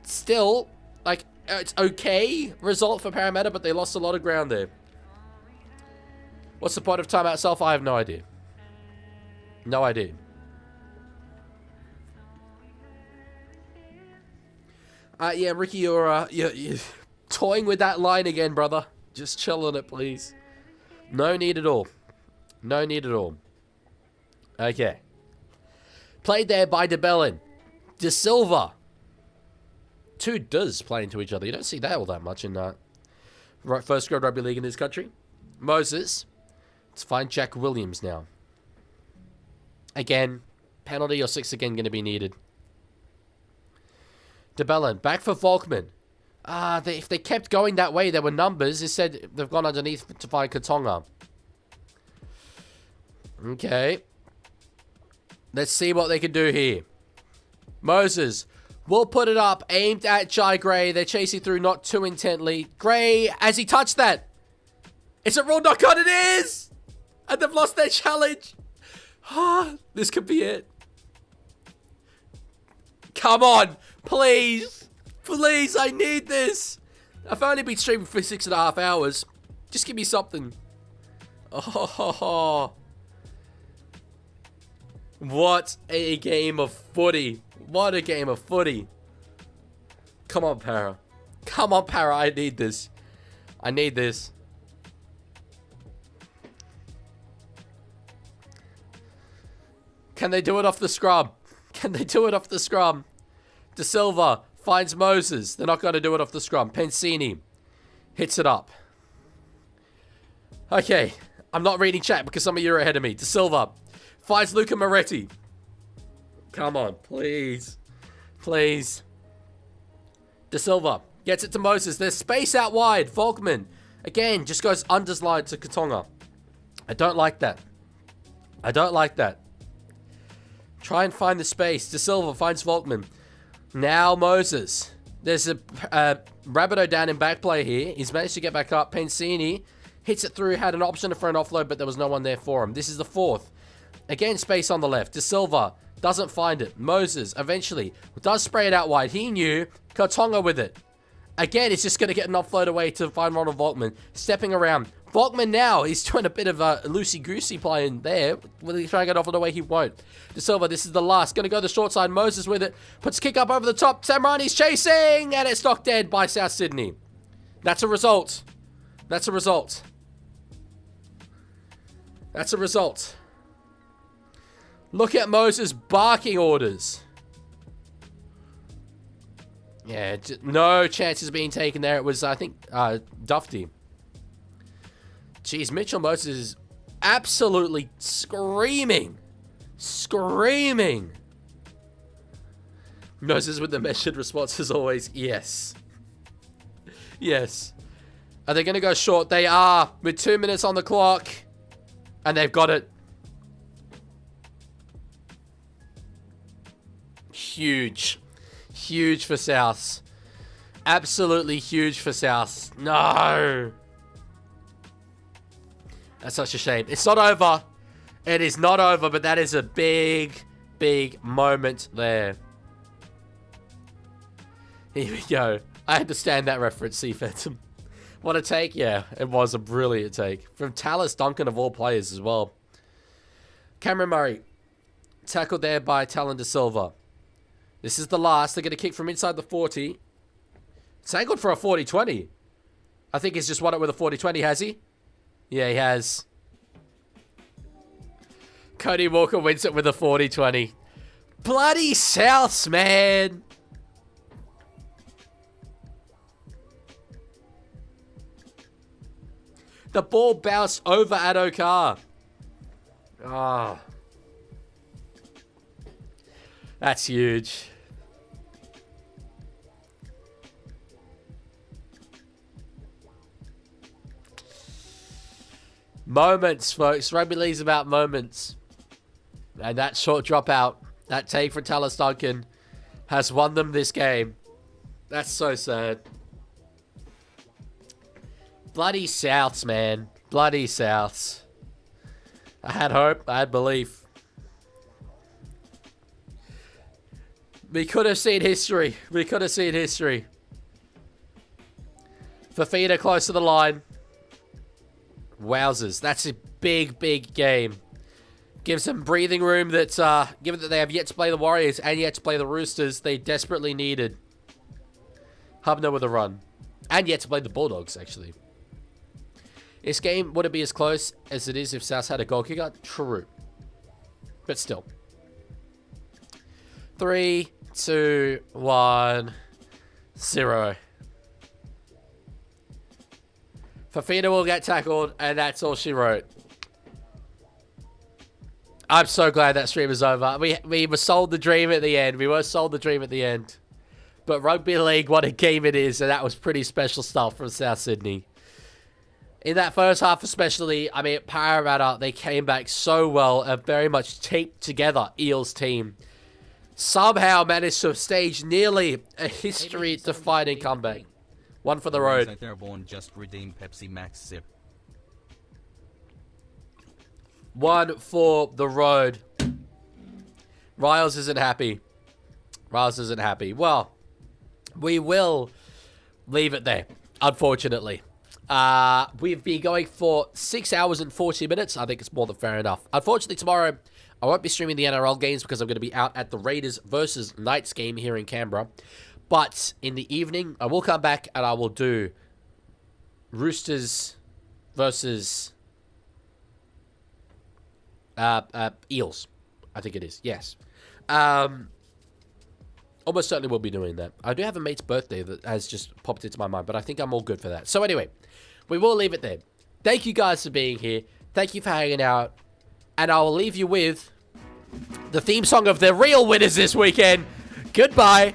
Still, like, it's okay result for Parramatta, but they lost a lot of ground there. What's the point of timeout self? I have no idea. No idea. Yeah, Ricky, you're toying with that line again, brother. Just chill on it, please. No need at all. No need at all. Okay. Played there by De Bellin. De Silva. 2 does play into each other. You don't see that all that much in first grade rugby league in this country. Moses. Let's find Jack Williams now. Again, penalty or 6 again going to be needed. De Bellin, back for Volkman. If they kept going that way, there were numbers. Instead, they've gone underneath to find Katonga. Okay. Let's see what they can do here. Moses will put it up, aimed at Jai Gray. They're chasing through, not too intently. Gray, as he touched that. Is it ruled knock on? It is! And they've lost their challenge. This could be it. Come on, please. Please, I need this. I've only been streaming for 6.5 hours. Just give me something. Oh, what a game of footy. What a game of footy. Come on, Para. Come on, Para. I need this. I need this. Can they do it off the scrum? Can they do it off the scrum? De Silva finds Moses. They're not going to do it off the scrum. Pensini hits it up. Okay, I'm not reading chat because some of you are ahead of me. De Silva finds Luca Moretti. Come on, please. Please. De Silva gets it to Moses. There's space out wide. Volkman, again, just goes underslide to Katonga. I don't like that. I don't like that. Try and find the space. De Silva finds Volkman. Now Moses. There's a Rabbitoh down in back play here. He's managed to get back up. Pensini hits it through. Had an option for an offload, but there was no one there for him. This is the fourth. Again, space on the left. De Silva doesn't find it. Moses eventually does spray it out wide. He knew. Katonga with it. Again, it's just going to get an offload away to find Ronald Volkman. Stepping around. Volkman now, he's doing a bit of a loosey-goosey play in there. Will he try and get off it away? He won't. De Silva, this is the last. Going to go the short side. Moses with it. Puts kick up over the top. Samrani's chasing. And it's knocked dead by South Sydney. That's a result. That's a result. That's a result. Look at Moses barking orders. Yeah, no chances being taken there. It was, I think, Dufty. Jeez, Mitchell Moses is absolutely screaming. Screaming. Moses with the measured response as always. Yes. Yes. Are they going to go short? They are, with 2 minutes on the clock. And they've got it. Huge. Huge for South. Absolutely huge for South. No. That's such a shame. It's not over. It is not over, but that is a big, big moment there. Here we go. I understand that reference, Sea Phantom. What a take. Yeah, it was a brilliant take. From Tallis Duncan of all players as well. Cameron Murray. Tackled there by Talon De Silva. This is the last. They're going to kick from inside the 40. It's angled for a 40-20. I think he's just won it with a 40-20, has he? Yeah, he has. Cody Walker wins it with a 40-20. Bloody Souths, man. The ball bounced over Addo-Carr. Ah. That's huge. Moments, folks. Rugby League's about moments. And that short dropout, that take from Tallis Duncan, has won them this game. That's so sad. Bloody Souths, man. Bloody Souths. I had hope. I had belief. We could have seen history. We could have seen history. Fafita close to the line. Wowzers. That's a big, big game. Gives them breathing room that, given that they have yet to play the Warriors and yet to play the Roosters, they desperately needed. Hubner with a run. And yet to play the Bulldogs, actually. This game wouldn't be as close as it is if South had a goal kicker. True. But still. 3, 2, 1, 0. Fafita will get tackled, and that's all she wrote. I'm so glad that stream is over. We were sold the dream at the end. We were sold the dream at the end. But Rugby League, what a game it is, and that was pretty special stuff from South Sydney. In that first half especially, I mean, Parramatta, they came back so well, a very much taped together Eels team. Somehow managed to stage nearly a history-defining comeback. One for the road. Thereborn just redeemed Pepsi Max Sip. One for the road. Riles isn't happy. Riles isn't happy. Well, we will leave it there, unfortunately. We've been going for 6 hours and 40 minutes. I think it's more than fair enough. Unfortunately, tomorrow, I won't be streaming the NRL games because I'm going to be out at the Raiders versus Knights game here in Canberra. But in the evening, I will come back and I will do Roosters versus Eels. I think it is. Yes. Almost certainly will be doing that. I do have a mate's birthday that has just popped into my mind, but I think I'm all good for that. So anyway, we will leave it there. Thank you guys for being here. Thank you for hanging out. And I will leave you with the theme song of the real winners this weekend. Goodbye.